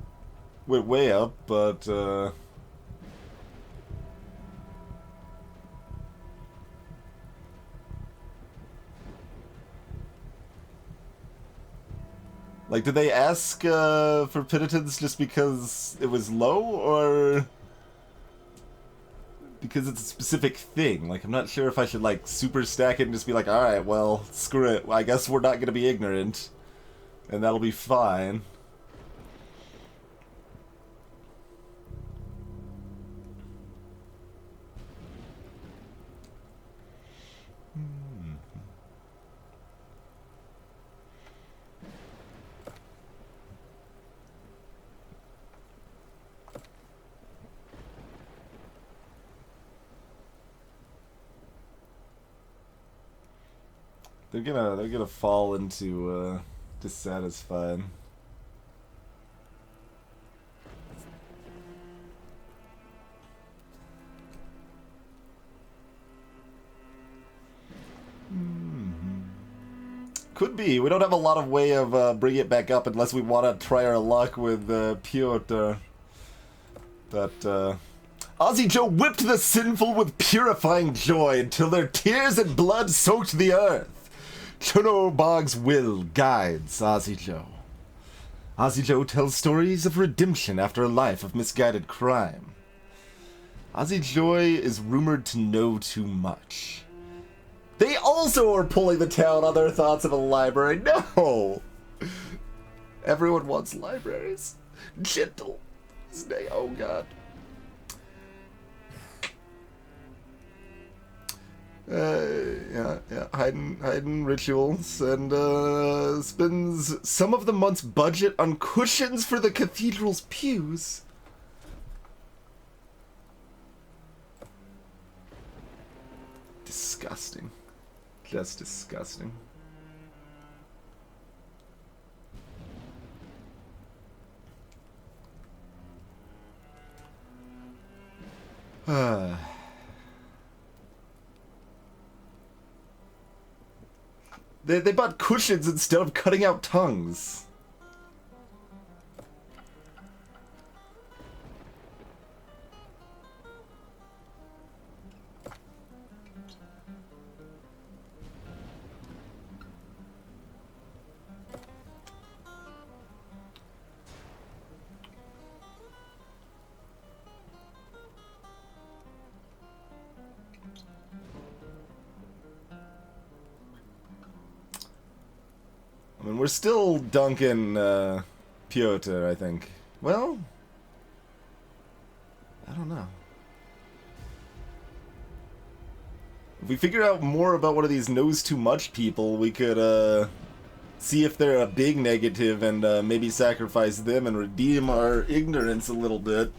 went way up, but, like, did they ask, for penitence just because it was low, or because it's a specific thing? Like, I'm not sure if I should, like, super stack it and just be like, alright, well, screw it, I guess we're not gonna be ignorant, and that'll be fine. They're gonna fall into dissatisfied. Could be. We don't have a lot of way of bringing it back up unless we want to try our luck with Piotr. But Ozzy Joe whipped the sinful with purifying joy until their tears and blood soaked the earth. Chernobog's will guides Ozzy Joe. Ozzy Joe tells stories of redemption after a life of misguided crime. Ozzy Joy is rumored to know too much. They also are pulling the town on their thoughts of a library. No! Everyone wants libraries. Gentle. Stay. Oh, God. Yeah, hiding rituals, and spends some of the month's budget on cushions for the cathedral's pews. Disgusting. Just disgusting. They bought cushions instead of cutting out tongues. I mean, we're still dunking Piotr, I think. Well, I don't know. If we figure out more about one of these knows too much people, we could see if they're a big negative and maybe sacrifice them and redeem our ignorance a little bit.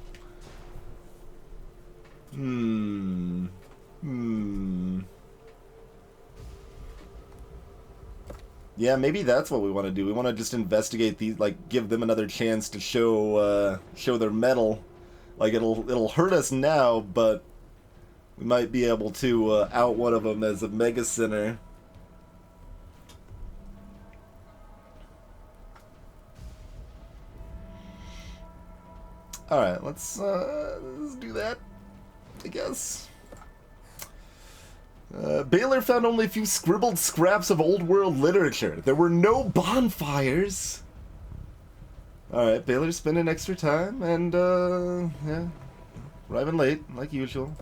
Yeah, maybe that's what we want to do. We want to just investigate these, like, give them another chance to show their mettle. Like, it'll hurt us now, but we might be able to out one of them as a mega sinner. All right, let's do that, I guess. Baylor found only a few scribbled scraps of old world literature. There were no bonfires. Alright, Baylor's spending extra time, and, yeah, arriving late, like usual.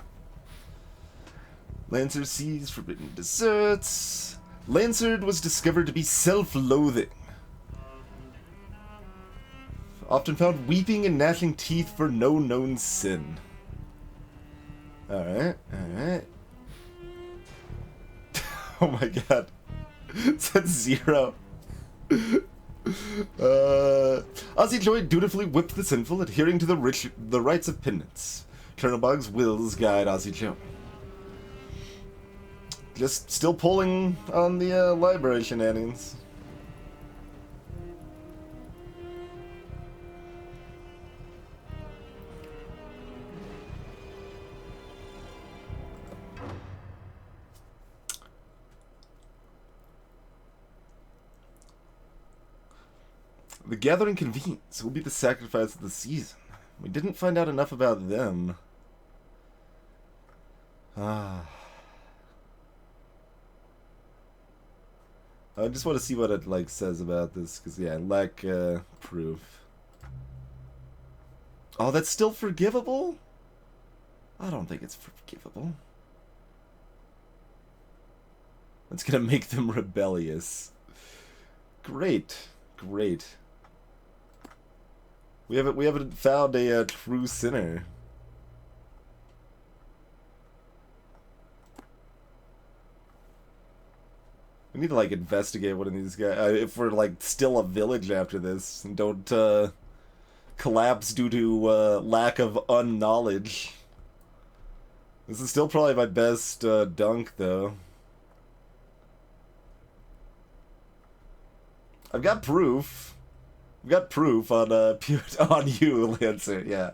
Lancer sees forbidden desserts. Lancerd was discovered to be self-loathing. Often found weeping and gnashing teeth for no known sin. Alright, alright. Oh my god. It said 0. Ozzy Joy dutifully whipped the sinful, adhering to the rites of penance. Chernobog's wills guide Ozzy Joe. Just still pulling on the library shenanigans. The gathering convenes. Will be the sacrifice of the season. We didn't find out enough about them. I just want to see what it like says about this, because yeah, I lack proof. Oh, that's still forgivable? I don't think it's forgivable. That's gonna make them rebellious. Great, great. We haven't found a true sinner. We need to like investigate one of these guys if we're like still a village after this and don't collapse due to lack of unknowledge. This is still probably my best dunk though. I've got proof. I've got proof on on you, Lancer. Yeah.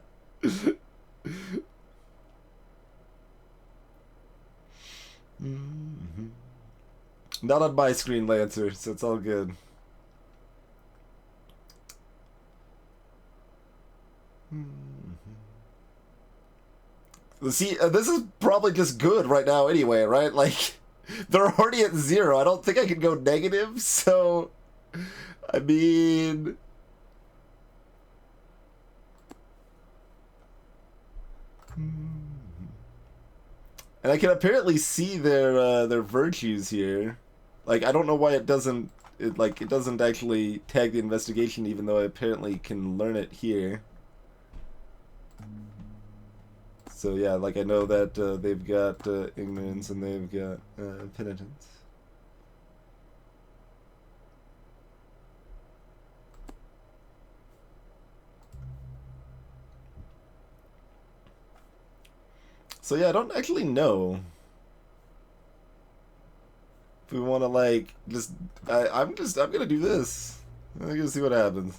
Not on my screen, Lancer, so it's all good. See, this is probably just good right now anyway, right? Like, they're already at 0. I don't think I can go negative, so... I mean... And I can apparently see their virtues here. Like, I don't know why it doesn't actually tag the investigation, even though I apparently can learn it here. So yeah, like I know that they've got ignorance and they've got penitence. So yeah, I don't actually know if we want to like just. I'm gonna do this. I'm gonna see what happens.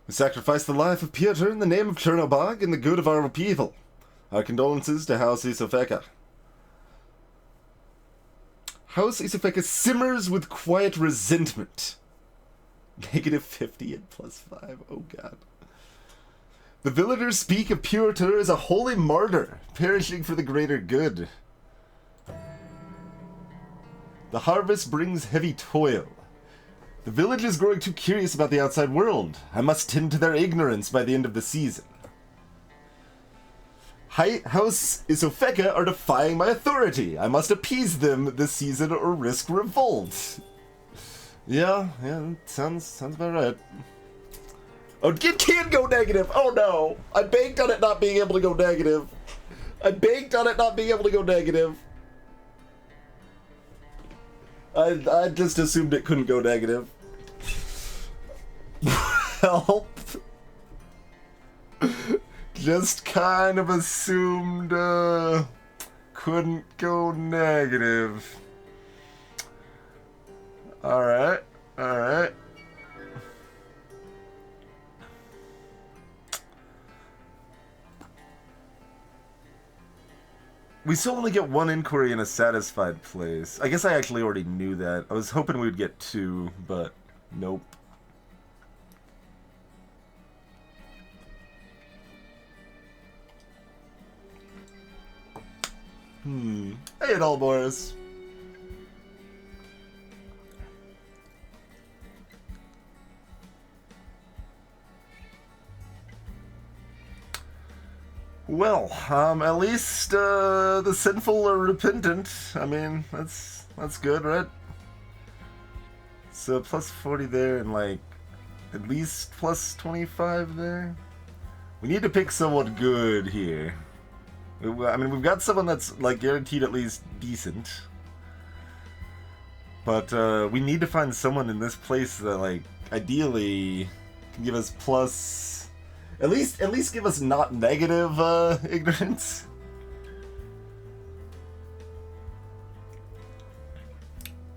We sacrifice the life of Piotr in the name of Chernobog and the good of our people. Our condolences to House Isofeka. House Isofeka simmers with quiet resentment. -50 and +5. Oh god. The villagers speak of Piotr as a holy martyr, perishing for the greater good. The harvest brings heavy toil. The village is growing too curious about the outside world. I must tend to their ignorance by the end of the season. House Isofeka are defying my authority. I must appease them this season or risk revolt. Yeah, sounds about right. Oh, it can't go negative. Oh no, I banked on it not being able to go negative. I banked on it not being able to go negative. I just assumed it couldn't go negative. Help. Just kind of assumed couldn't go negative. Alright, alright. We still only get 1 inquiry in a satisfied place. I guess I actually already knew that. I was hoping we'd get 2, but nope. Hey, Adolboris. Well, at least the sinful are repentant. I mean, that's good, right? So +40 there, and like at least +25 there. We need to pick someone good here. I mean, we've got someone that's like guaranteed at least decent, but we need to find someone in this place that like ideally can give us plus. At least give us not negative ignorance.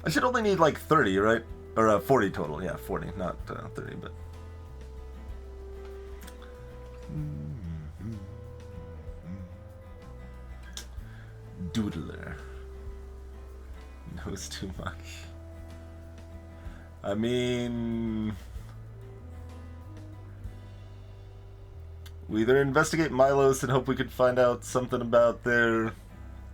I should only need like 30, right? Or 40 total. Yeah, 40, not 30, but Doodler. Knows too much. I mean... we either investigate Milos and hope we could find out something about their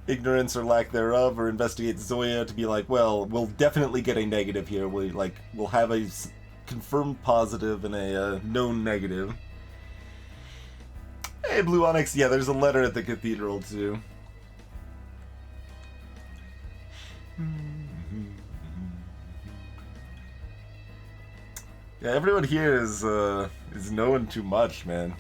ignorance or lack thereof, or investigate Zoya to be like, well, we'll definitely get a negative here. We'll have a confirmed positive and a known negative. Hey, Blue Onyx, yeah, there's a letter at the cathedral, too. Yeah, everyone here is knowing too much, man.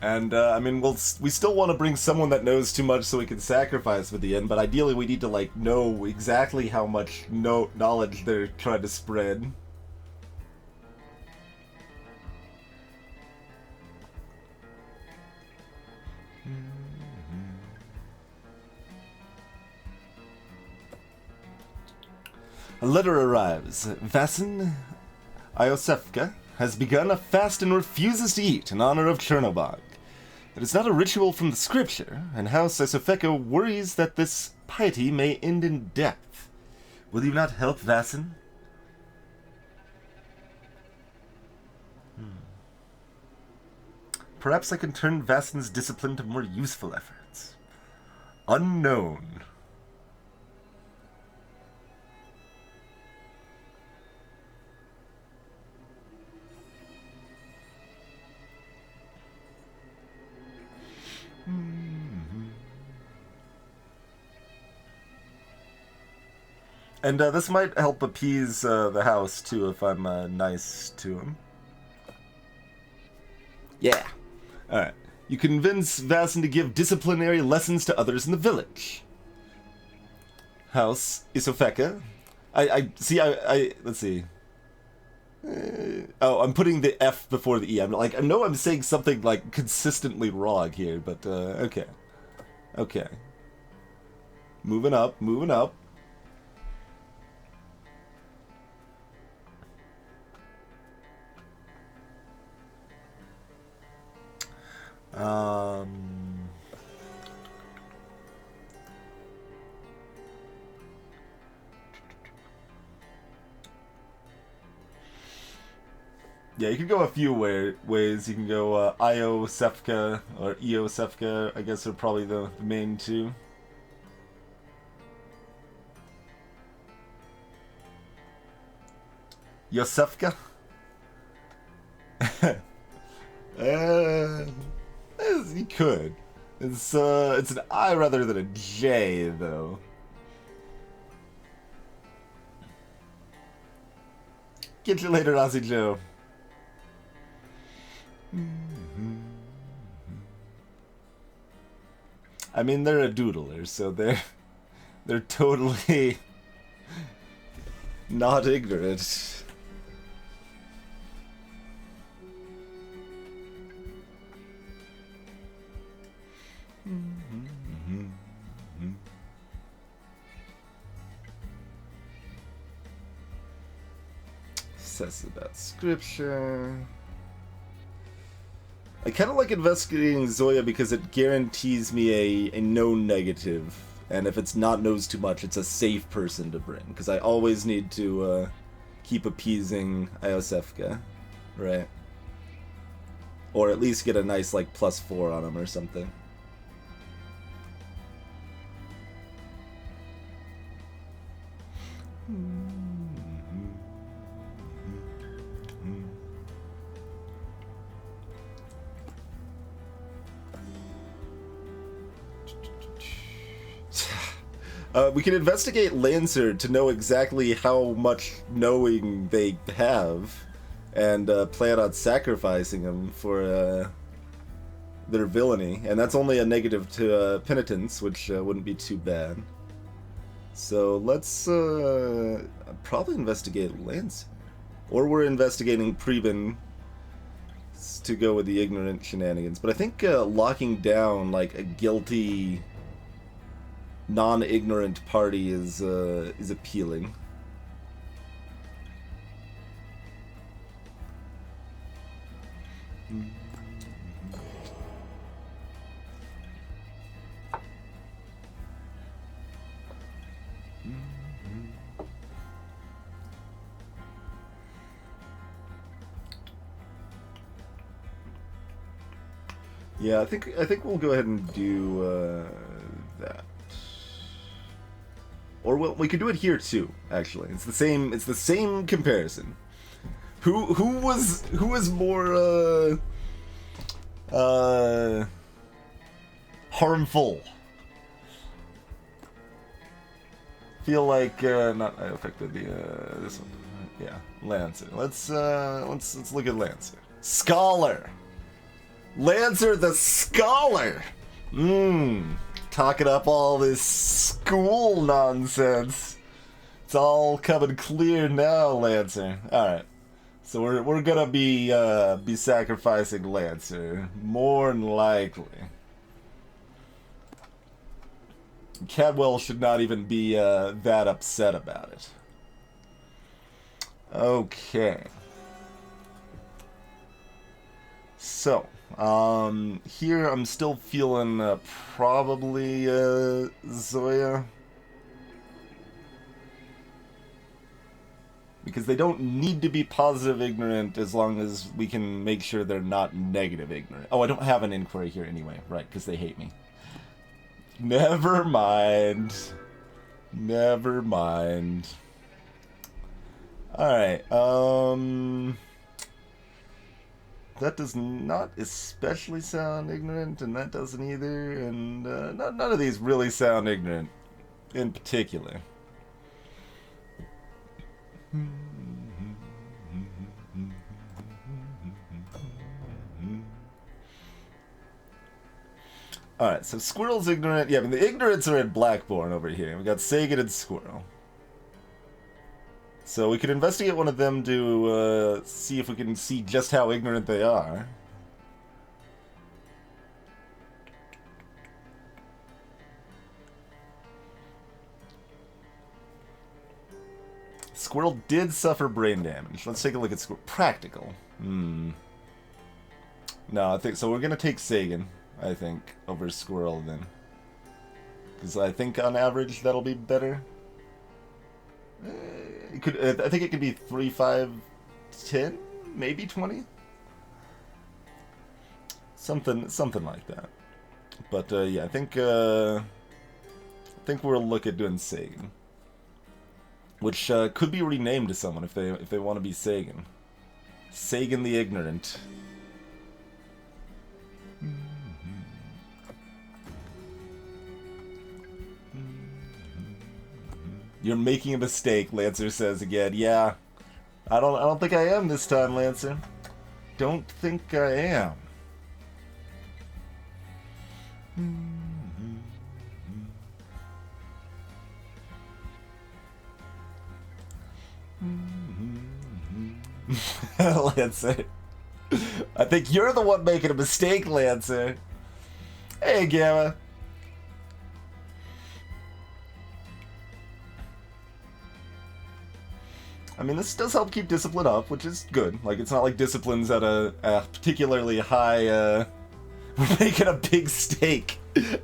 And, I mean, we still want to bring someone that knows too much so we can sacrifice for the end, but ideally we need to, like, know exactly how much knowledge they're trying to spread. A letter arrives. Vasin Iosefka has begun a fast and refuses to eat in honor of Chernobog. It is not a ritual from the scripture, and House Iosefka worries that this piety may end in death. Will you not help Vasin? Perhaps I can turn Vasin's discipline to more useful efforts. Unknown. And this might help appease the house, too, if I'm nice to him. Yeah. Alright. You convince Vasin to give disciplinary lessons to others in the village. House Isofeka. Let's see. Oh, I'm putting the F before the E. I know I'm saying something, like, consistently wrong here, but, okay. Okay. Moving up. Yeah, you can go a few ways. You can go Iosefka or Eosefka, I guess are probably the main two. Yosefka? You could. It's an I rather than a J, though. Get you later, Aussie Joe. I mean, they're a doodler, so they're totally not ignorant. Says about scripture. I kind of like investigating Zoya because it guarantees me a known negative, and if it's not knows too much, it's a safe person to bring, because I always need to keep appeasing Iosefka, right? Or at least get a nice, like, +4 on him or something. We can investigate Lancer to know exactly how much knowing they have, and plan on sacrificing them for their villainy. And that's only a negative to penitence, which wouldn't be too bad. So let's probably investigate Lancer. Or we're investigating Preben to go with the ignorant shenanigans. But I think locking down like a guilty, non-ignorant party is appealing. Yeah, I think we'll go ahead and do that. Or we could do it here too. Actually, it's the same comparison. Who was more harmful? Feel like not I affected the this one. Yeah, Lancer. Let's look at Lancer. Scholar. Lancer the Scholar! Talking up all this school nonsense. It's all coming clear now, Lancer. Alright. So we're gonna be sacrificing Lancer. More than likely. Cadwell should not even be that upset about it. Okay. So, here I'm still feeling probably Zoya. Because they don't need to be positive ignorant as long as we can make sure they're not negative ignorant. Oh, I don't have an inquiry here anyway, right, because they hate me. Never mind. Never mind. Alright, that does not especially sound ignorant, and that doesn't either, and none of these really sound ignorant in particular. Alright, so Squirrel's ignorant. Yeah, I mean, the ignorants are at Blackborn over here. We got Sagan and Squirrel. So we could investigate one of them to see if we can see just how ignorant they are. Squirrel did suffer brain damage. Let's take a look at Squirrel. Practical. No, I think so. We're gonna take Sagan, I think, over Squirrel then, because I think on average that'll be better. It could. I think it could be 3, 5, 10, maybe 20. Something like that. But yeah, I think we'll look at doing Sagan, which could be renamed to someone if they want to be Sagan. Sagan the Ignorant. You're making a mistake, Lancer says again. Yeah, I don't think I am this time, Lancer. Don't think I am. Lancer, I think you're the one making a mistake, Lancer. Hey, Gamma. I mean, this does help keep discipline up, which is good. Like, it's not like discipline's at a particularly high, we're making a big stake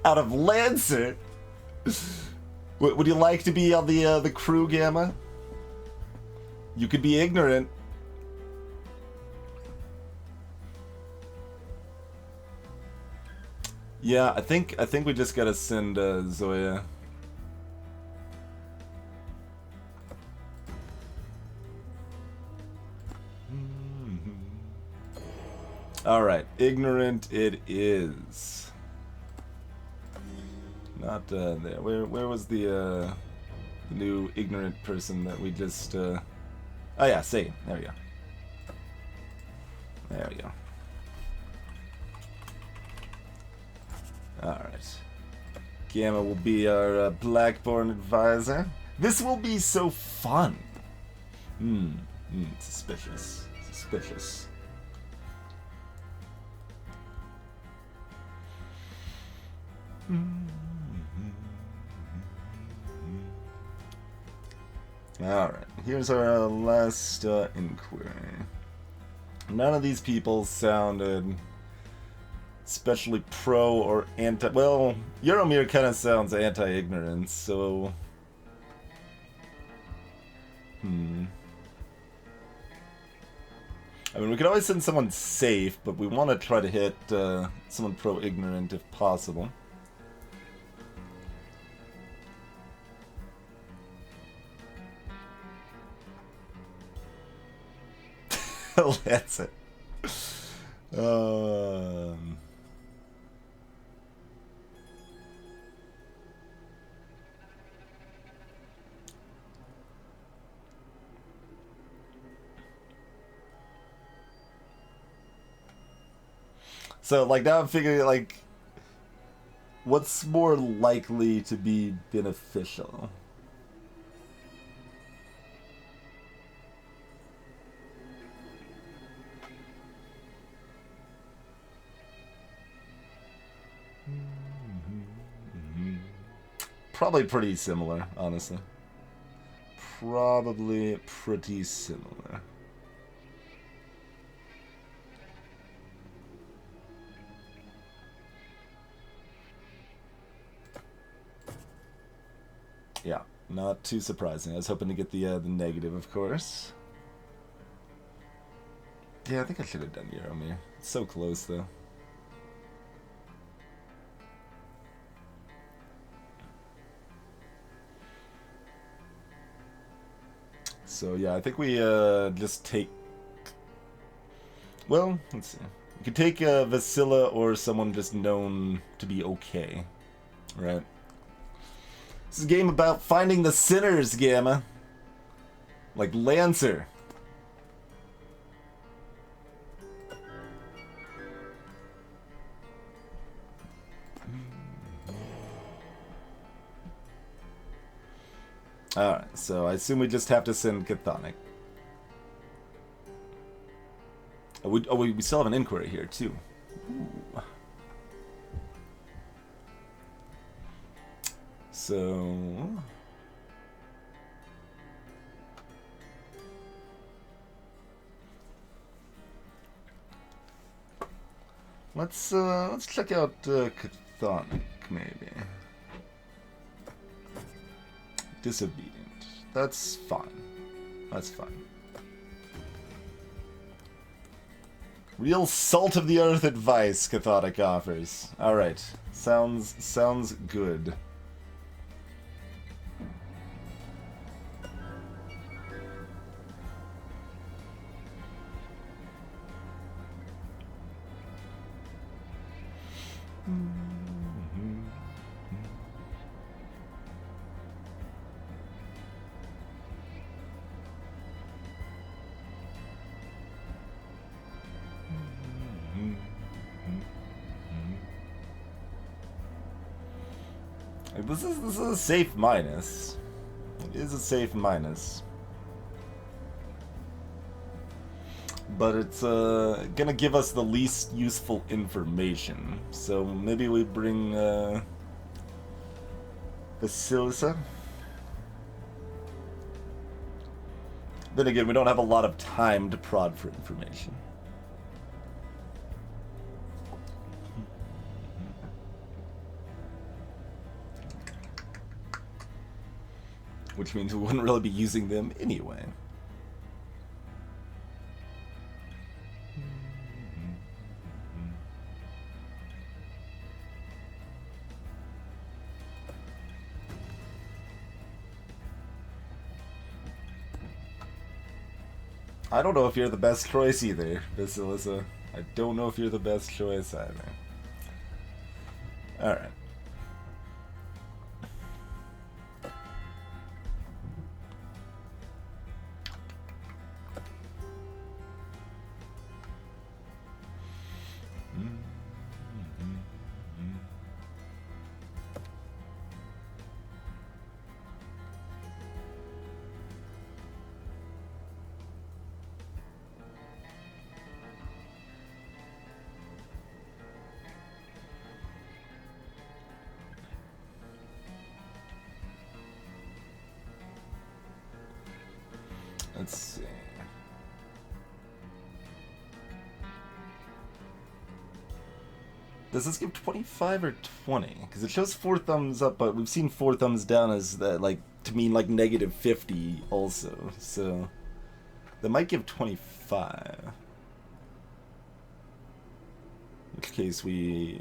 out of Lancer. Would you like to be on the crew, Gamma? You could be ignorant. Yeah, I think we just gotta send Zoya. Alright, ignorant it is. Not there. Where was the new ignorant person that we just oh yeah, Sagan. There we go. There we go. Alright. Gamma will be our Blackborn advisor. This will be so fun. Suspicious. Suspicious. Alright, here's our last inquiry. None of these people sounded especially pro or anti... Well, Euromir kind of sounds anti-ignorance, so... I mean, we could always send someone safe, but we want to try to hit someone pro-ignorant if possible. That's it. So, like, now I'm figuring, like, what's more likely to be beneficial? Probably pretty similar, honestly. Probably pretty similar. Yeah, not too surprising. I was hoping to get the negative, of course. Yeah, I think I should have done Euromir. It's so close, though. So yeah, I think we just take... Well, let's see. We could take Vasilla or someone just known to be okay. Right? This is a game about finding the sinners, Gamma. Like Lancer. Alright, so I assume we just have to send Chthonic. We still have an inquiry here, too. Ooh. So... Let's check out Chthonic, maybe. Disobedient. That's fine. That's fine. Real salt of the earth advice Chthonic offers. Alright. Sounds good. This is a safe minus. It is a safe minus. But it's gonna give us the least useful information. So maybe we bring Basilissa. Then again, we don't have a lot of time to prod for information. Which means we wouldn't really be using them anyway. I don't know if you're the best choice either, Basilissa. I don't know if you're the best choice either. Alright. Let's see. Does this give 25 or 20? Because it shows 4 thumbs up, but we've seen 4 thumbs down as that, like, to mean like negative 50 also. So that might give 25. In which case we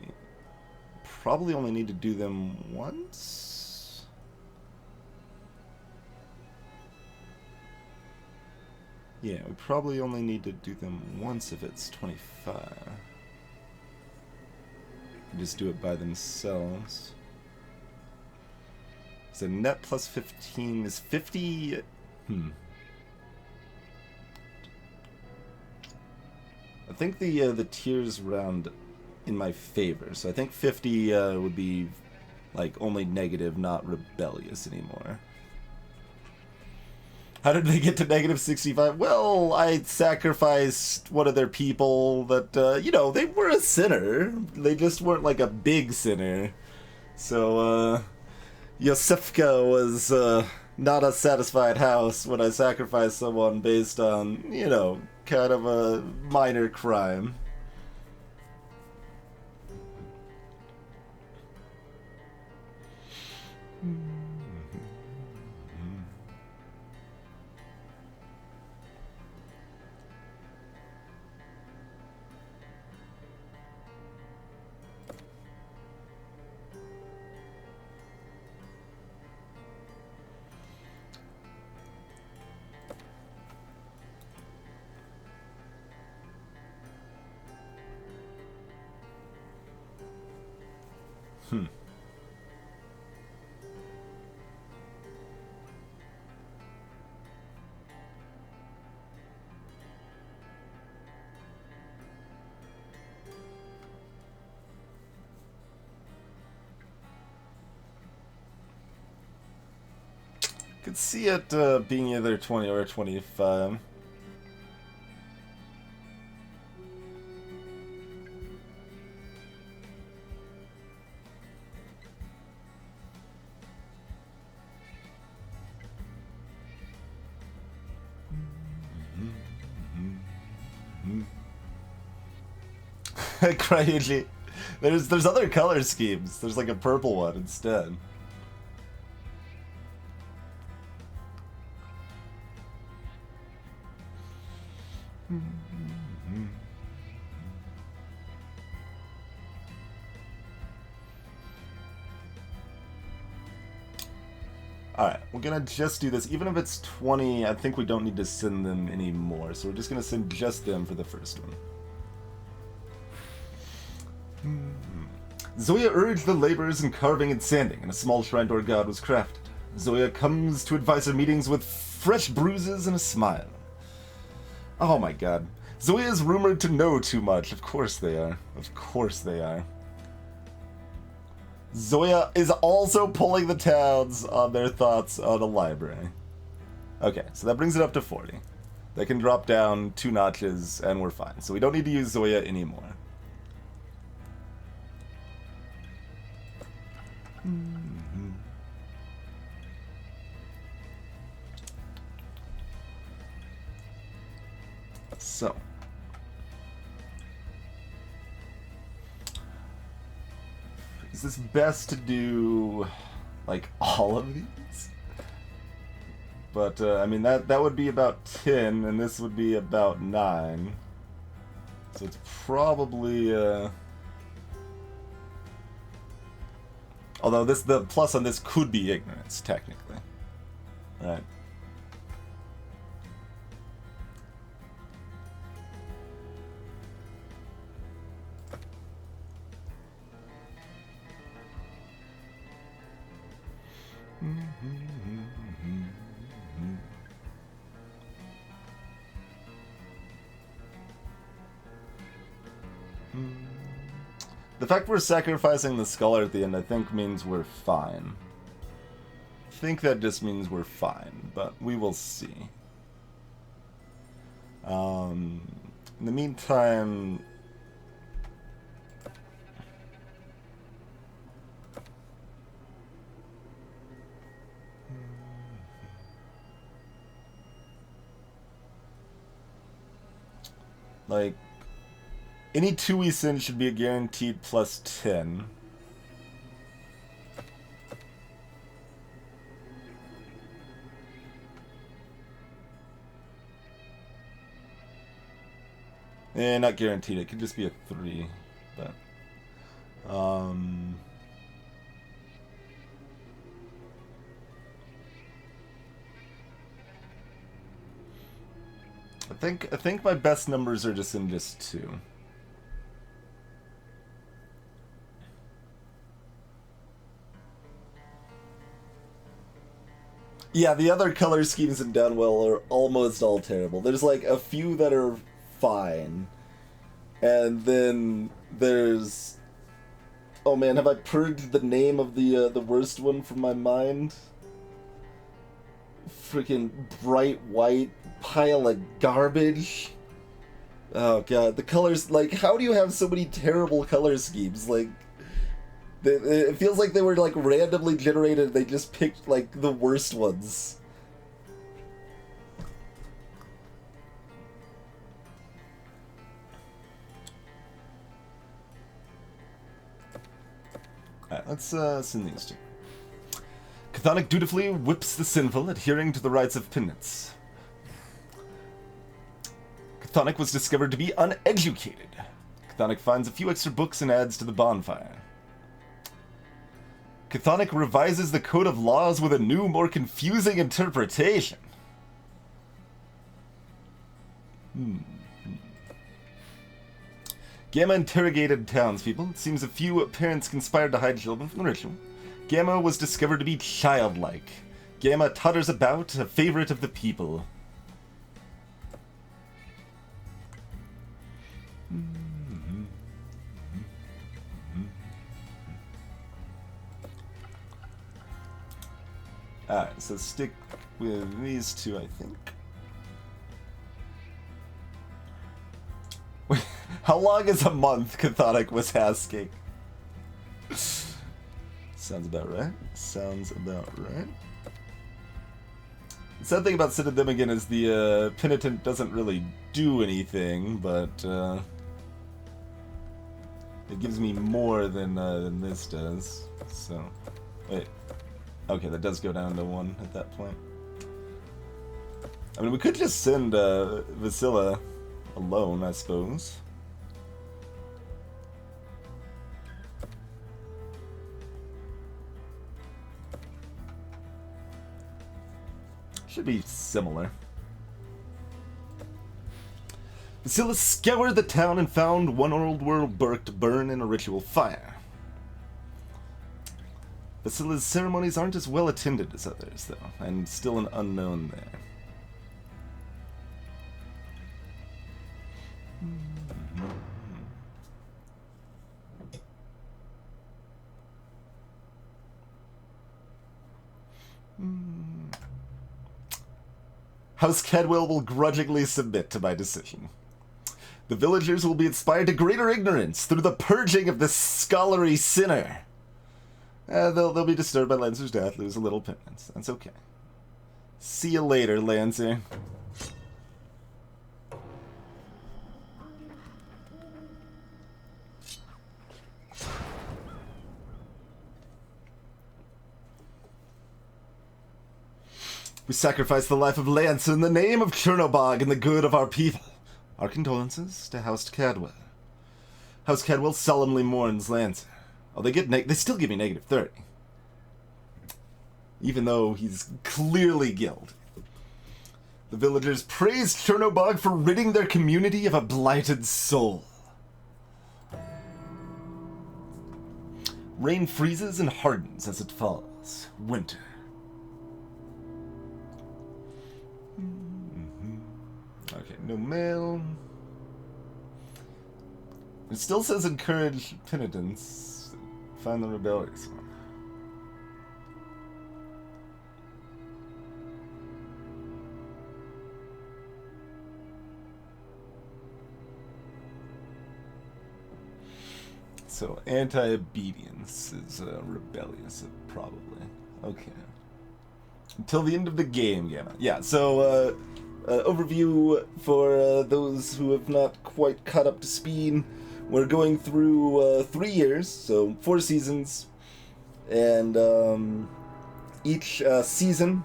probably only need to do them once. Yeah, we probably only need to do them once if it's 25. Just do it by themselves. So net plus 15 is 50. I think the tiers round in my favor. So I think 50 would be like only negative, not rebellious anymore. How did they get to negative 65? Well, I sacrificed one of their people that, you know, they were a sinner. They just weren't like a big sinner. So, Yosefka was not a satisfied house when I sacrificed someone based on, you know, kind of a minor crime. Could see it being either 20 or 25. Cryuji. There's other color schemes. There's like a purple one instead. Alright, we're gonna just do this. Even if it's 20, I think we don't need to send them anymore. So we're just gonna send just them for the first one. Zoya urged the laborers in carving and sanding, and a small shrine to our god was crafted. Zoya comes to advise her meetings with fresh bruises and a smile. Oh my god. Zoya is rumored to know too much. Of course they are. Of course they are. Zoya is also pulling the towns on their thoughts on a library. Okay, so that brings it up to 40. They can drop down 2 notches and we're fine. So we don't need to use Zoya anymore. So. Is this best to do, like, all of these? But, I mean, that would be about 10, and this would be about 9. So it's probably, although the plus on this could be ignorance, technically. Right. The fact we're sacrificing the scholar at the end, I think, means we're fine. I think that just means we're fine, but we will see. In the meantime... Like, any 2 we send should be a guaranteed plus 10. Not guaranteed. It could just be a 3, but I think my best numbers are just in just 2. Yeah, the other color schemes in Downwell are almost all terrible. There's like a few that are fine. And then there's... Oh man, have I purged the name of the worst one from my mind? Freaking bright white pile of garbage. Oh god, the colors, like, how do you have so many terrible color schemes? Like, it feels like they were, like, randomly generated, they just picked, like, the worst ones. Alright, let's send these two. Chthonic dutifully whips the sinful, adhering to the rites of penance. Chthonic was discovered to be uneducated. Chthonic finds a few extra books and adds to the bonfire. Chthonic revises the code of laws with a new, more confusing interpretation. Gamma interrogated townspeople. It seems a few parents conspired to hide children from the ritual. Gamma was discovered to be childlike. Gamma totters about, a favorite of the people. Alright, so stick with these two, I think. Wait, how long is a month, Chthonic was asking? Sounds about right. Sounds about right. The sad thing about sending them again is the penitent doesn't really do anything, but it gives me more than this does. So, wait. Okay, that does go down to 1 at that point. I mean, we could just send Vasila alone, I suppose. Should be similar. Vasila scoured the town and found one old world book to burn in a ritual fire. Vasila's ceremonies aren't as well attended as others, though, and still an unknown there. House Cadwell will grudgingly submit to my decision. The villagers will be inspired to greater ignorance through the purging of this scholarly sinner. They'll be disturbed by Lancer's death, lose a little penance. That's okay. See you later, Lancer. We sacrifice the life of Lancer in the name of Chernobog and the good of our people. Our condolences to House Cadwell. House Cadwell solemnly mourns Lancer. Oh, they still give me negative 30. Even though he's clearly guilty. The villagers praise Chernobog for ridding their community of a blighted soul. Rain freezes and hardens as it falls. Winter. Okay, no mail. It still says encourage penitence. Find the rebellious one. So, anti-obedience is rebellious, probably. Okay. Until the end of the game, Gamma. Yeah, so, overview for those who have not quite caught up to speed. We're going through 3 years, so 4 seasons, and each season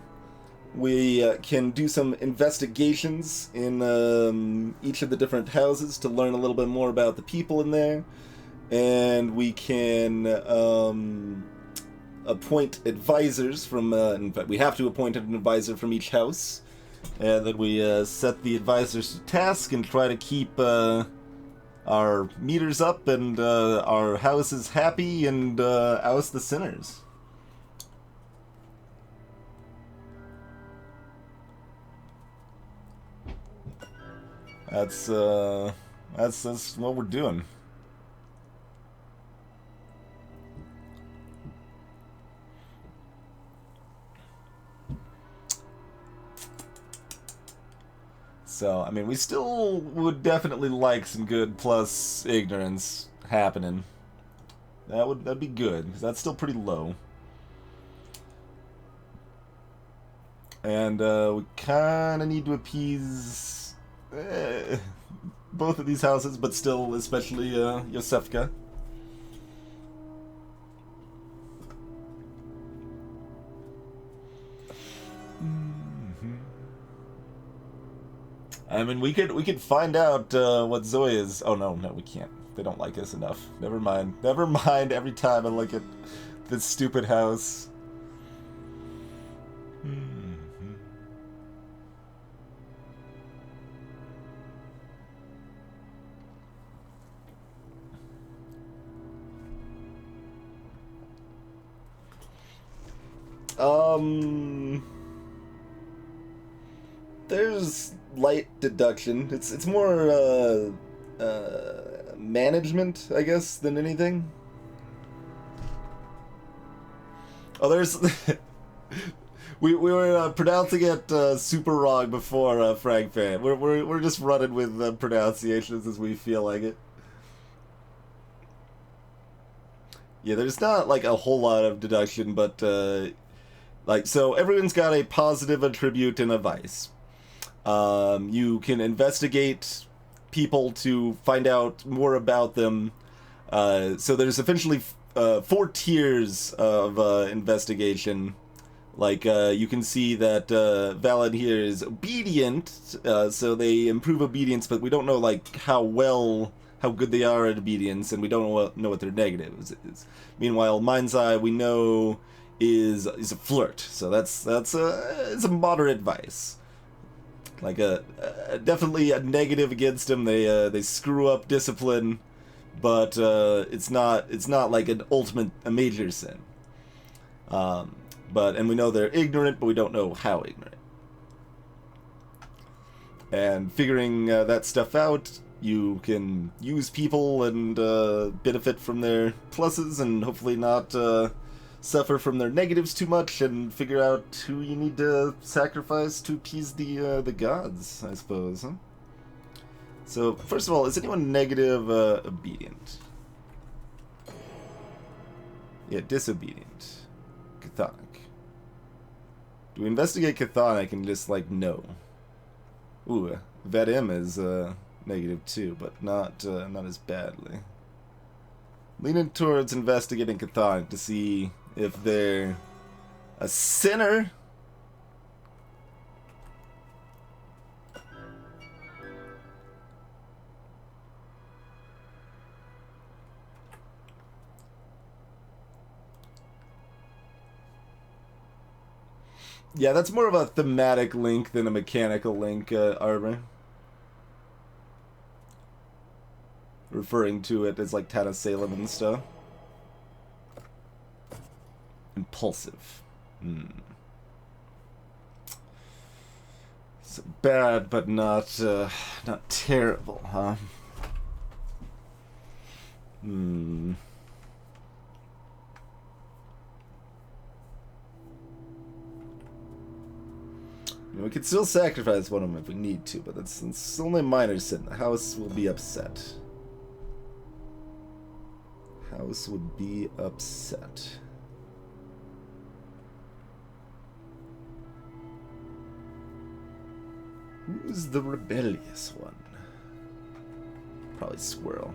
we can do some investigations in each of the different houses to learn a little bit more about the people in there, and we can appoint advisors from, in fact, we have to appoint an advisor from each house, and then we set the advisors to task and try to keep our meters up and our houses happy and oust the sinners. That's what we're doing. So, I mean, we still would definitely like some good plus ignorance happening. That'd be good, because that's still pretty low. And we kind of need to appease both of these houses, but still, especially Yosefka. I mean, we could find out what Zoe is. Oh no, we can't. They don't like us enough. Never mind. Never mind. Every time I look at this stupid house. There's light deduction. It's more management, I guess, than anything. Oh, there's we were pronouncing it super wrong before, Frank Fan. We're just running with pronunciations as we feel like it. Yeah, there's not like a whole lot of deduction, but like, so everyone's got a positive attribute and a vice. You can investigate people to find out more about them. So there's essentially 4 tiers of investigation. Like, you can see that Valid here is obedient, so they improve obedience, but we don't know, like, how good they are at obedience, and we don't know what their negatives is. Meanwhile, Mind's Eye, we know, is a flirt, so that's it's a moderate vice. Like definitely a negative against them. They screw up discipline, but it's not like a major sin. And we know they're ignorant, but we don't know how ignorant. And figuring that stuff out, you can use people and benefit from their pluses, and hopefully not suffer from their negatives too much, and figure out who you need to sacrifice to appease the gods, I suppose. Huh? So, first of all, is anyone negative obedient? Yeah, disobedient. Chthonic. Do we investigate Chthonic and just, like, no? Ooh, Vadim is negative too, but not as badly. Leaning towards investigating Chthonic to see if they're a sinner. Yeah, that's more of a thematic link than a mechanical link, Arbor. Referring to it as like Tana Salem and stuff. Impulsive. So bad, but not terrible, huh? We could still sacrifice one of them if we need to, but it's only a minor sin. The house will be upset. House would be upset. Who's the rebellious one? Probably Squirrel.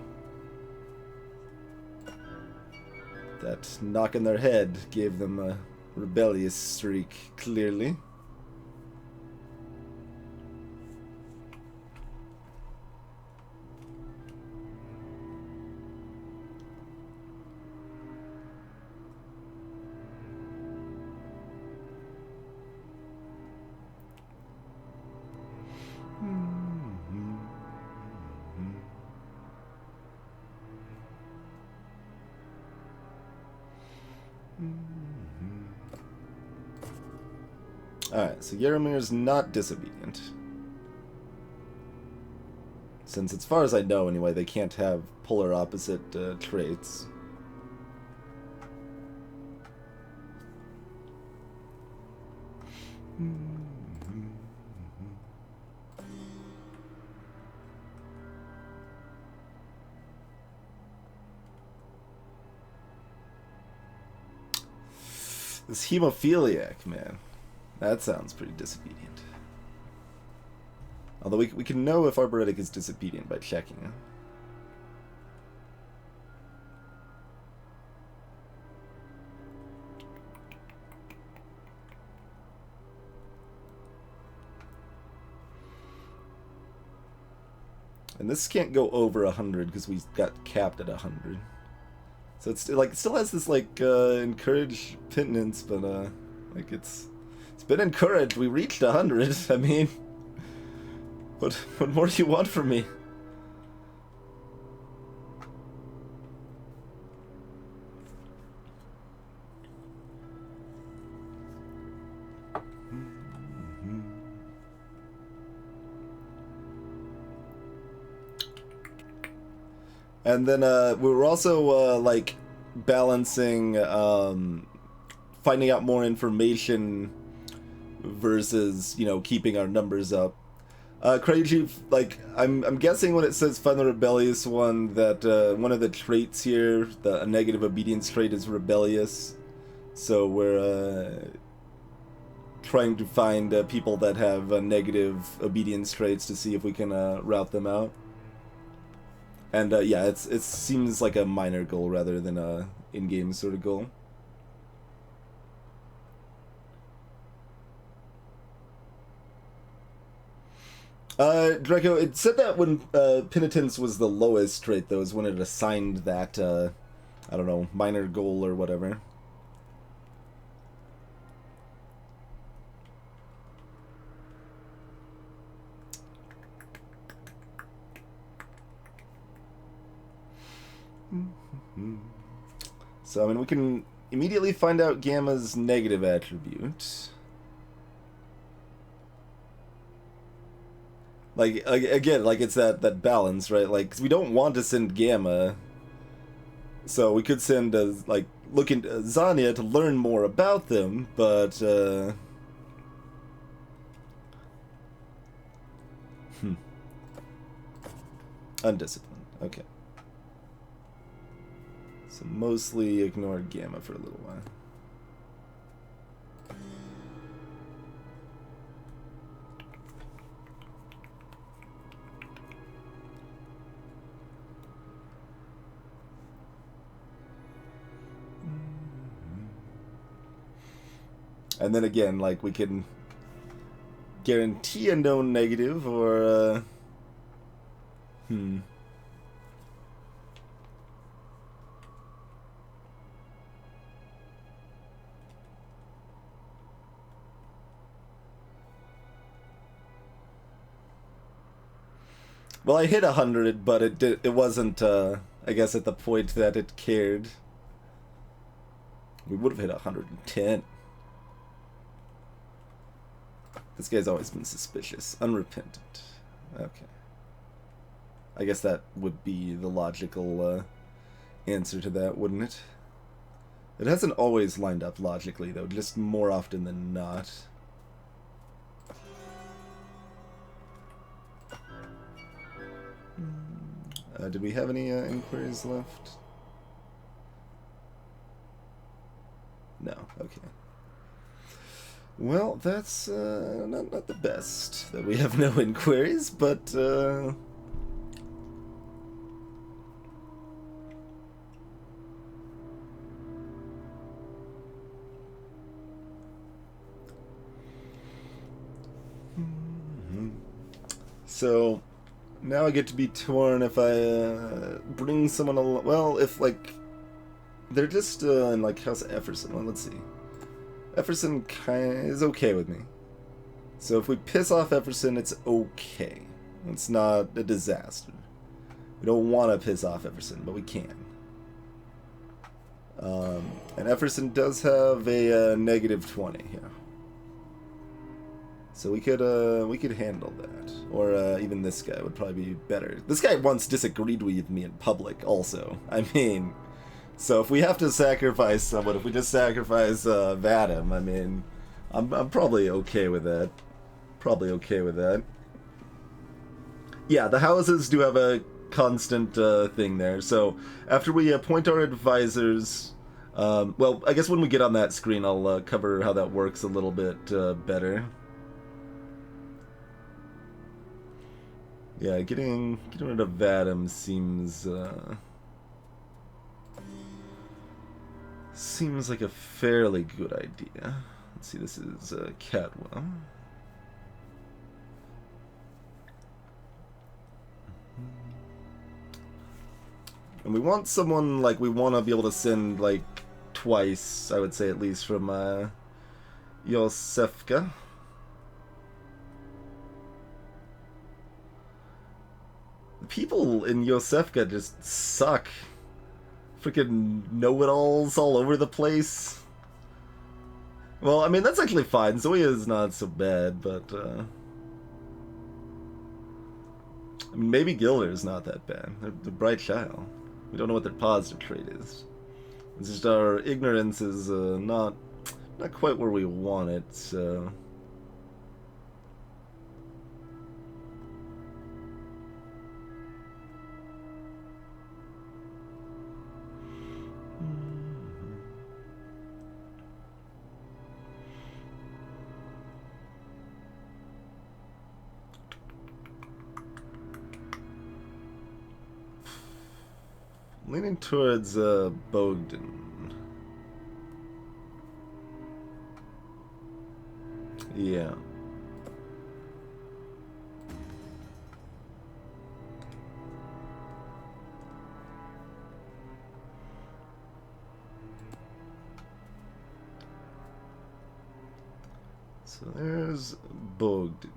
That knock on their head gave them a rebellious streak, clearly. Alright, so Yaramir's not disobedient. Since, as far as I know anyway, they can't have polar opposite traits. This hemophiliac, man. That sounds pretty disobedient. Although we can know if Arboretic is disobedient by checking. And this can't go over 100 because we got capped at 100. So it's like it still has this like encourage penitence, but like it's been encouraged. We reached 100. I mean, what more do you want from me? And then we were also like balancing finding out more information versus, you know, keeping our numbers up. Crazy, like I'm guessing when it says find the rebellious one that one of the traits here, a negative obedience trait, is rebellious. So we're trying to find people that have negative obedience traits to see if we can route them out. And yeah, it seems like a minor goal rather than a in-game sort of goal. Draco, it said that when penitence was the lowest trait, though, is when it assigned that, I don't know, minor goal or whatever. So, I mean, we can immediately find out Gamma's negative attribute. Like, again, like it's that balance, right? Like, 'cause we don't want to send Gamma, so we could send, like, look into Zanya to learn more about them, but, Undisciplined, okay. So mostly ignore Gamma for a little while. And then again, like, we can guarantee a known negative, or, Well, I hit 100, but it wasn't, I guess, at the point that it cared. We would have hit 110. This guy's always been suspicious. Unrepentant. Okay. I guess that would be the logical answer to that, wouldn't it? It hasn't always lined up logically, though, just more often than not. Did we have any inquiries left? No, okay. Well, that's not the best that we have no inquiries, but so now I get to be torn if I bring someone along. Well, if like they're just in like House Efferson. Well, let's see. Efferson is okay with me. So if we piss off Efferson, it's okay. It's not a disaster. We don't want to piss off Efferson, but we can. And Efferson does have a negative 20 here. So we could handle that. Or even this guy would probably be better. This guy once disagreed with me in public also. I mean, so if we have to sacrifice someone, if we just sacrifice Vadim, I mean, I'm probably okay with that. Probably okay with that. Yeah, the houses do have a constant thing there. So after we appoint our advisors, well, I guess when we get on that screen, I'll cover how that works a little bit better. Yeah, getting rid of Vadim seems seems like a fairly good idea. Let's see, this is Cadwell. And we want someone, like, we want to be able to send, like, twice, I would say at least, from Yosefka. The people in Yosefka just suck. Freaking know-it-alls all over the place. Well, I mean, that's actually fine. Zoya is not so bad, but, I mean, maybe Gilder's not that bad. They're bright child. We don't know what their positive trait is. It's just our ignorance is not quite where we want it, so... Leaning towards Bogdan. Yeah. So there's Bogdan.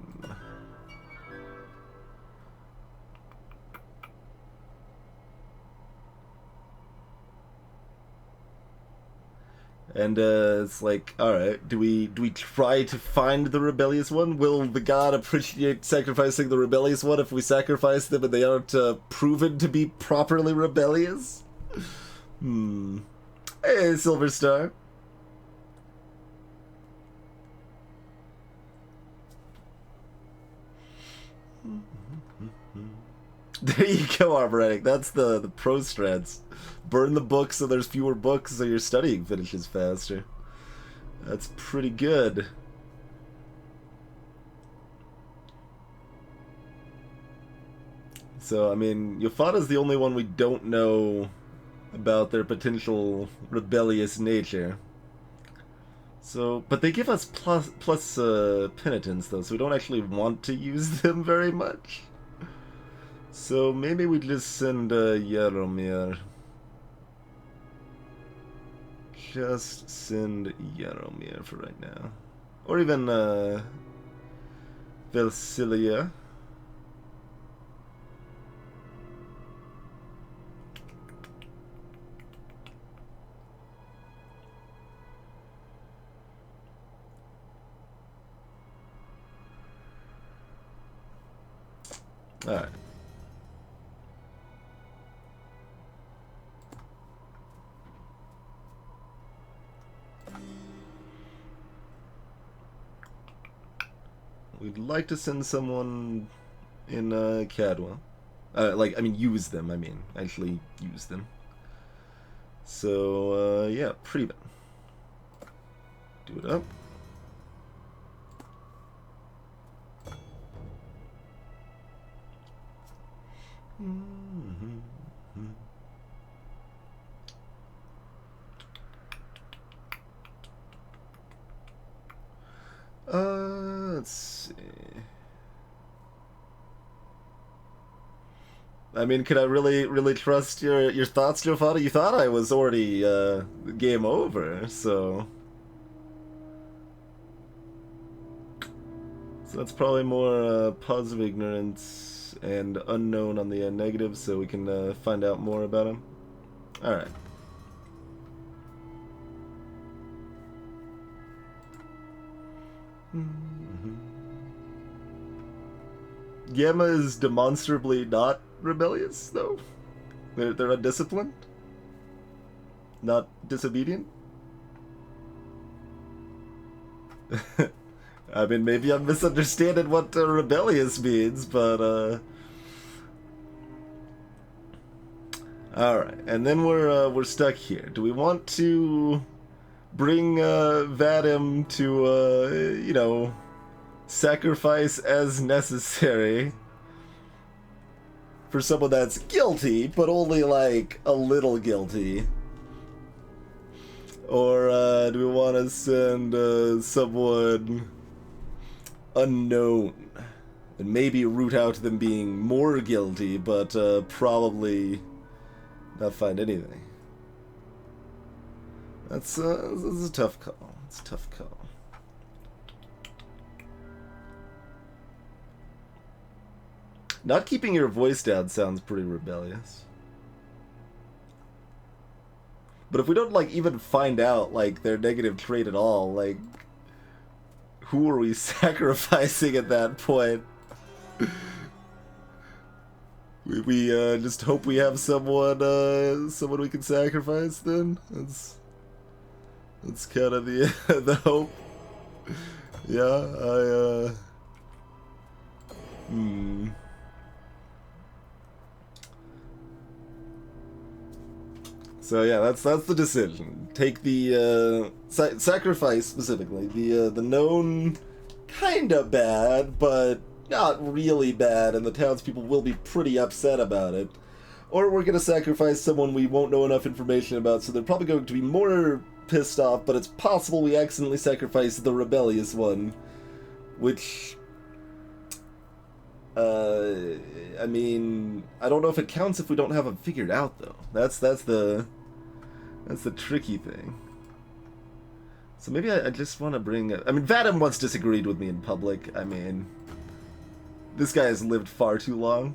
And it's like, alright, do we try to find the rebellious one? Will the god appreciate sacrificing the rebellious one if we sacrifice them and they aren't proven to be properly rebellious? Hey, Silver Star. There you go, Armoretic. That's the pro strats. Burn the books so there's fewer books so your studying finishes faster. That's pretty good. So, I mean, Yofada's the only one we don't know about their potential rebellious nature. So, but they give us plus penitence, though, so we don't actually want to use them very much. So maybe we just send Jaromir. Just send Jaromir for right now. Or even Velsilia. Alright. We'd like to send someone in Cadwell. I mean, use them, actually use them. So, yeah, Preben. Do it up. Let's see. I mean, could I really trust your thoughts, Giovanni? You thought I was already game over, so that's probably more positive ignorance and unknown on the negative, so we can find out more about him. All right. Gamma is demonstrably not rebellious, though. They're undisciplined, not disobedient. I mean, maybe I'm misunderstanding what rebellious means, but all right. And then we're stuck here. Do we want to bring Vadim to you know, sacrifice as necessary for someone that's guilty, but only like a little guilty? Or do we want to send someone unknown and maybe root out them being more guilty, but probably not find anything? That's a tough call. It's a tough call. Not keeping your voice down sounds pretty rebellious. But if we don't, like, even find out, like, their negative trait at all, like, who are we sacrificing at that point? we just hope we have someone we can sacrifice then? That's kind of the the hope. Yeah, So yeah, that's the decision. Take the sacrifice specifically the known kinda bad, but not really bad, and the townspeople will be pretty upset about it. Or we're gonna sacrifice someone we won't know enough information about, so they're probably going to be more pissed off. But it's possible we accidentally sacrifice the rebellious one, which. I mean, I don't know if it counts if we don't have them figured out, though. That's the tricky thing. So maybe I just want to bring... I mean, Vadim once disagreed with me in public. I mean, this guy has lived far too long.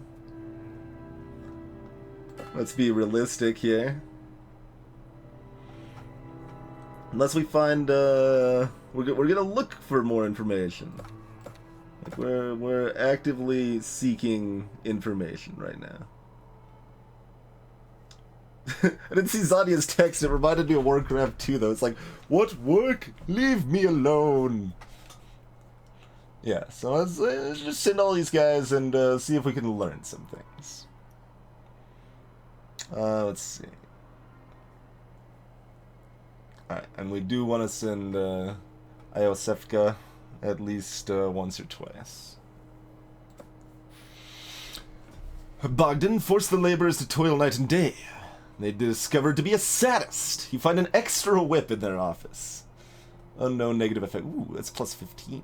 Let's be realistic here. Unless we find... we're gonna look for more information. Like, we're actively seeking information right now. I didn't see Zanya's text. It reminded me of Warcraft 2, though. It's like, what work? Leave me alone. Yeah, so let's just send all these guys and see if we can learn some things. Let's see. Alright, and we do want to send Iosefka at least once or twice. Bogdan forced the laborers to toil night and day. They discovered to be a sadist. You find an extra whip in their office. Unknown negative effect. Ooh, that's plus 15.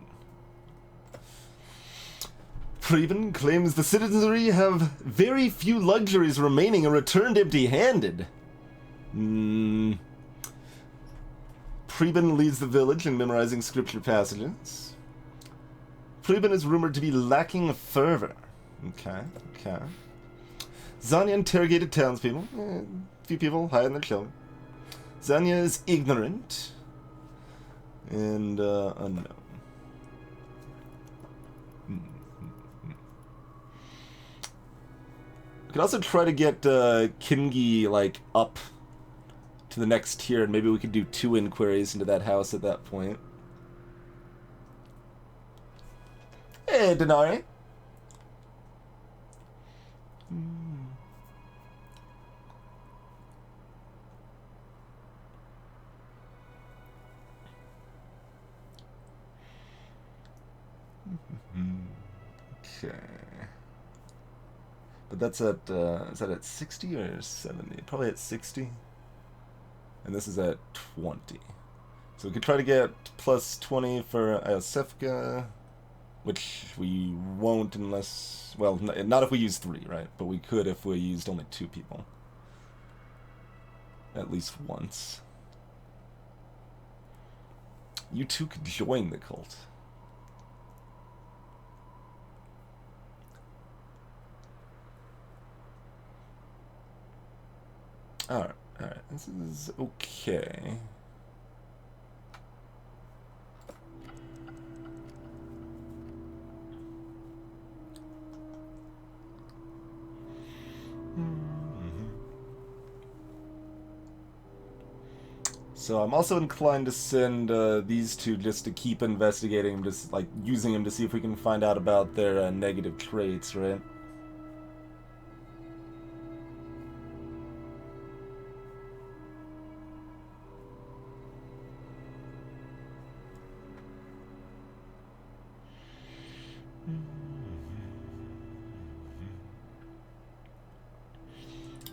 Preben claims the citizenry have very few luxuries remaining and returned empty-handed. Preben leads the village in memorizing scripture passages. Preben is rumored to be lacking fervor. Okay. Zanya interrogated townspeople. A few people hiding their children. Zanya is ignorant and unknown. We could also try to get Kingi, like, up to the next tier, and maybe we could do 2 inquiries into that house at that point. Hey, Denari. Okay. But that's at, is that at 60 or 70? Probably at 60. And this is at 20. So we could try to get plus 20 for Iosefka, which we won't unless, well, not if we use 3, right? But we could if we used only 2 people. At least once. You two could join the cult. Alright, this is okay. So I'm also inclined to send these two just to keep investigating, just like using them to see if we can find out about their negative traits, right?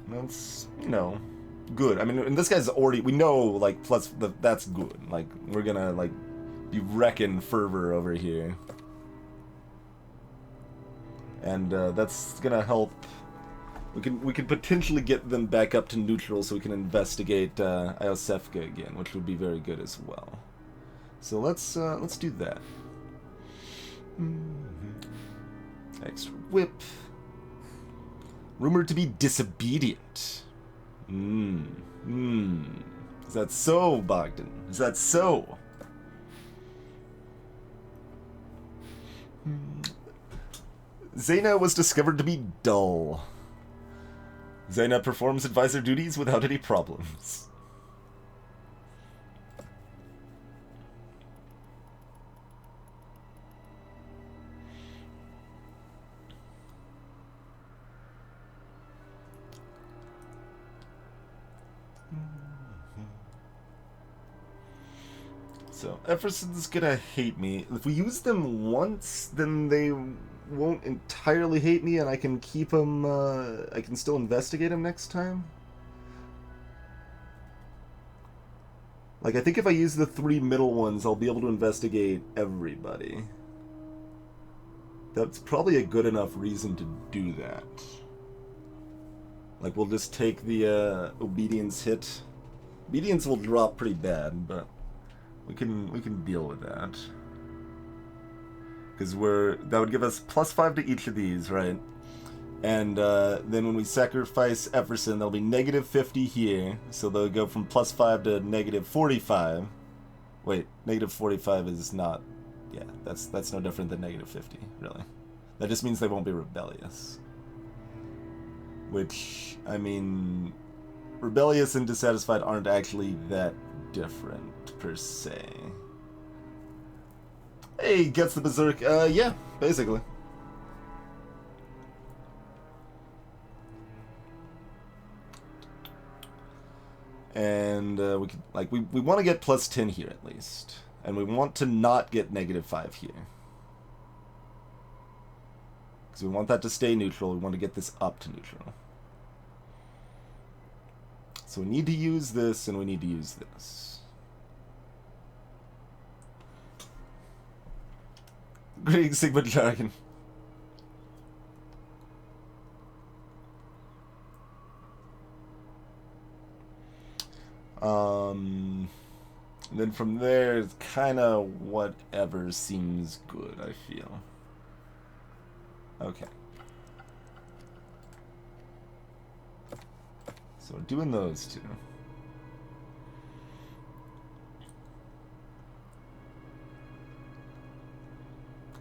That's, you know, good. I mean, and this guy's already, we know, like, plus, that's good. Like, we're gonna, like, be wrecking fervor over here. And, that's gonna help. We can potentially get them back up to neutral so we can investigate, Iosefka again, which would be very good as well. So let's do that. Extra whip. Rumored to be disobedient. Is that so, Bogdan? Is that so? Zaina was discovered to be dull. Zaina performs advisor duties without any problems. So, Efferson's gonna hate me. If we use them once, then they won't entirely hate me, and I can keep them, I can still investigate them next time. Like, I think if I use the 3 middle ones, I'll be able to investigate everybody. That's probably a good enough reason to do that. Like, we'll just take the, obedience hit. Obedience will drop pretty bad, but we can deal with that. Because that would give us plus 5 to each of these, right? And then when we sacrifice Efferson, there'll be negative 50 here. So they'll go from plus 5 to negative 45. Wait, negative 45 is not... Yeah, that's no different than negative 50, really. That just means they won't be rebellious. Which, I mean... Rebellious and dissatisfied aren't actually that different, per se. Hey, gets the berserk. Yeah, basically. And we could, like, we want to get plus 10 here at least, and we want to not get negative 5 here, because we want that to stay neutral. We want to get this up to neutral. So we need to use this, and we need to use this. Greetings, Sigma Dragon. And then from there, it's kind of whatever seems good, I feel. Okay. So we're doing those two.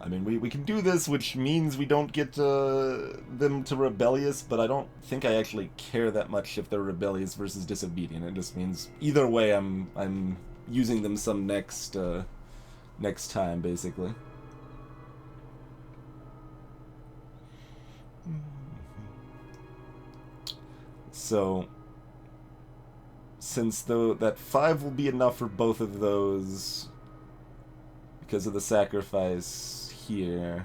I mean, we can do this, which means we don't get them to rebellious, but I don't think I actually care that much if they're rebellious versus disobedient. It just means either way, I'm using them some next time, basically. So, since that 5 will be enough for both of those because of the sacrifice here,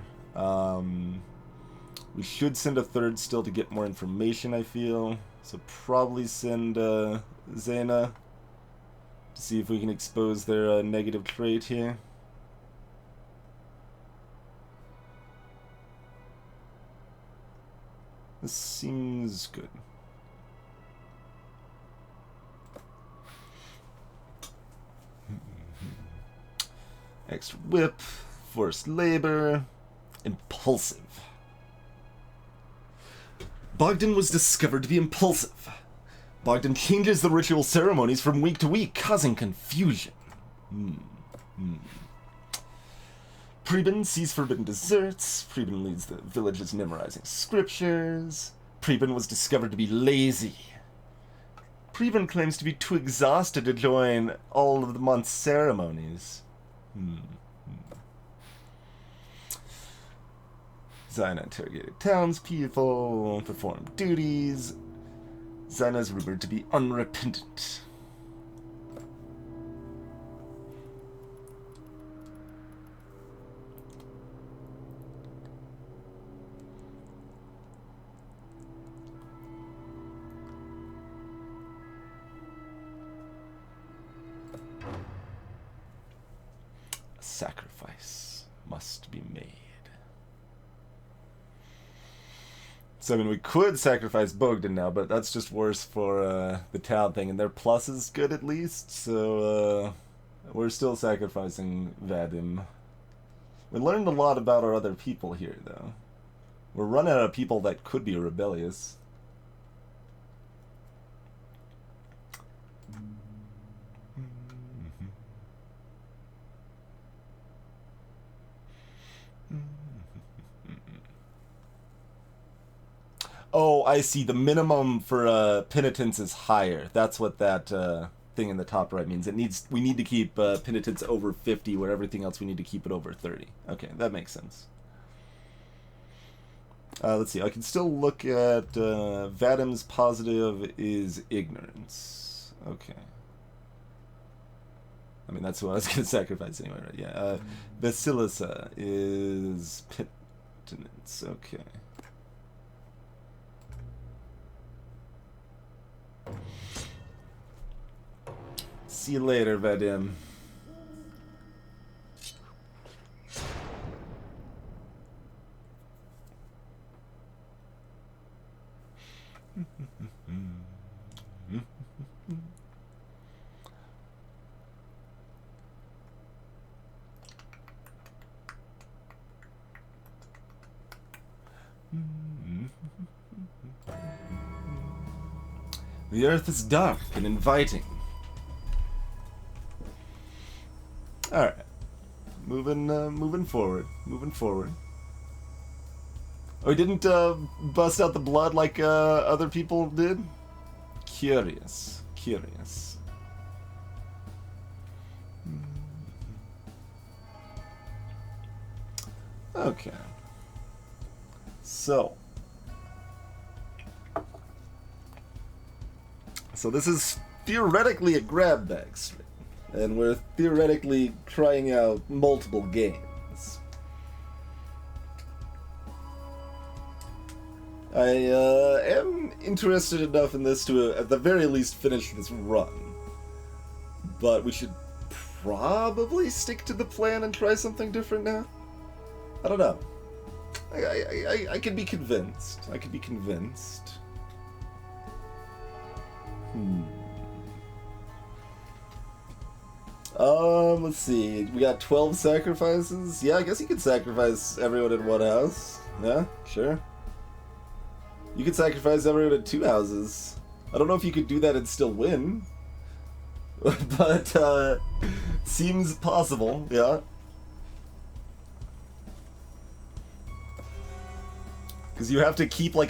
We should send a third still to get more information, I feel. So probably send Xena to see if we can expose their negative trait here. This seems good. Extra whip, forced labor, impulsive. Bogdan was discovered to be impulsive. Bogdan changes the ritual ceremonies from week to week, causing confusion. Preben sees forbidden desserts. Preben leads the villagers memorizing scriptures. Preben was discovered to be lazy. Preben claims to be too exhausted to join all of the month's ceremonies. Xena interrogated townspeople, performed duties. Xena is rumored to be unrepentant. A sacrifice must be made. So, I mean, we could sacrifice Bogdan now, but that's just worse for the town thing, and their plus is good at least, so we're still sacrificing Vadim. We learned a lot about our other people here, though. We're running out of people that could be rebellious. Oh, I see. The minimum for penitence is higher. That's what that thing in the top right means. We need to keep penitence over 50, where everything else we need to keep it over 30. Okay, that makes sense. Let's see. I can still look at Vadim's positive is ignorance. Okay. I mean, that's who I was going to sacrifice anyway, right? Yeah. Basilissa is penitence. Okay. See you later, Vadim. The earth is dark and inviting. Alright. Moving forward. Oh, he didn't bust out the blood like other people did? Curious. Okay. So this is theoretically a grab bag string, and we're theoretically trying out multiple games. I am interested enough in this to, at the very least, finish this run. But we should probably stick to the plan and try something different now? I don't know. I could be convinced. Let's see. We got 12 sacrifices? Yeah, I guess you could sacrifice everyone in one house. Yeah, sure. You could sacrifice everyone in 2 houses. I don't know if you could do that and still win. But, seems possible, yeah. Because you have to keep, like, a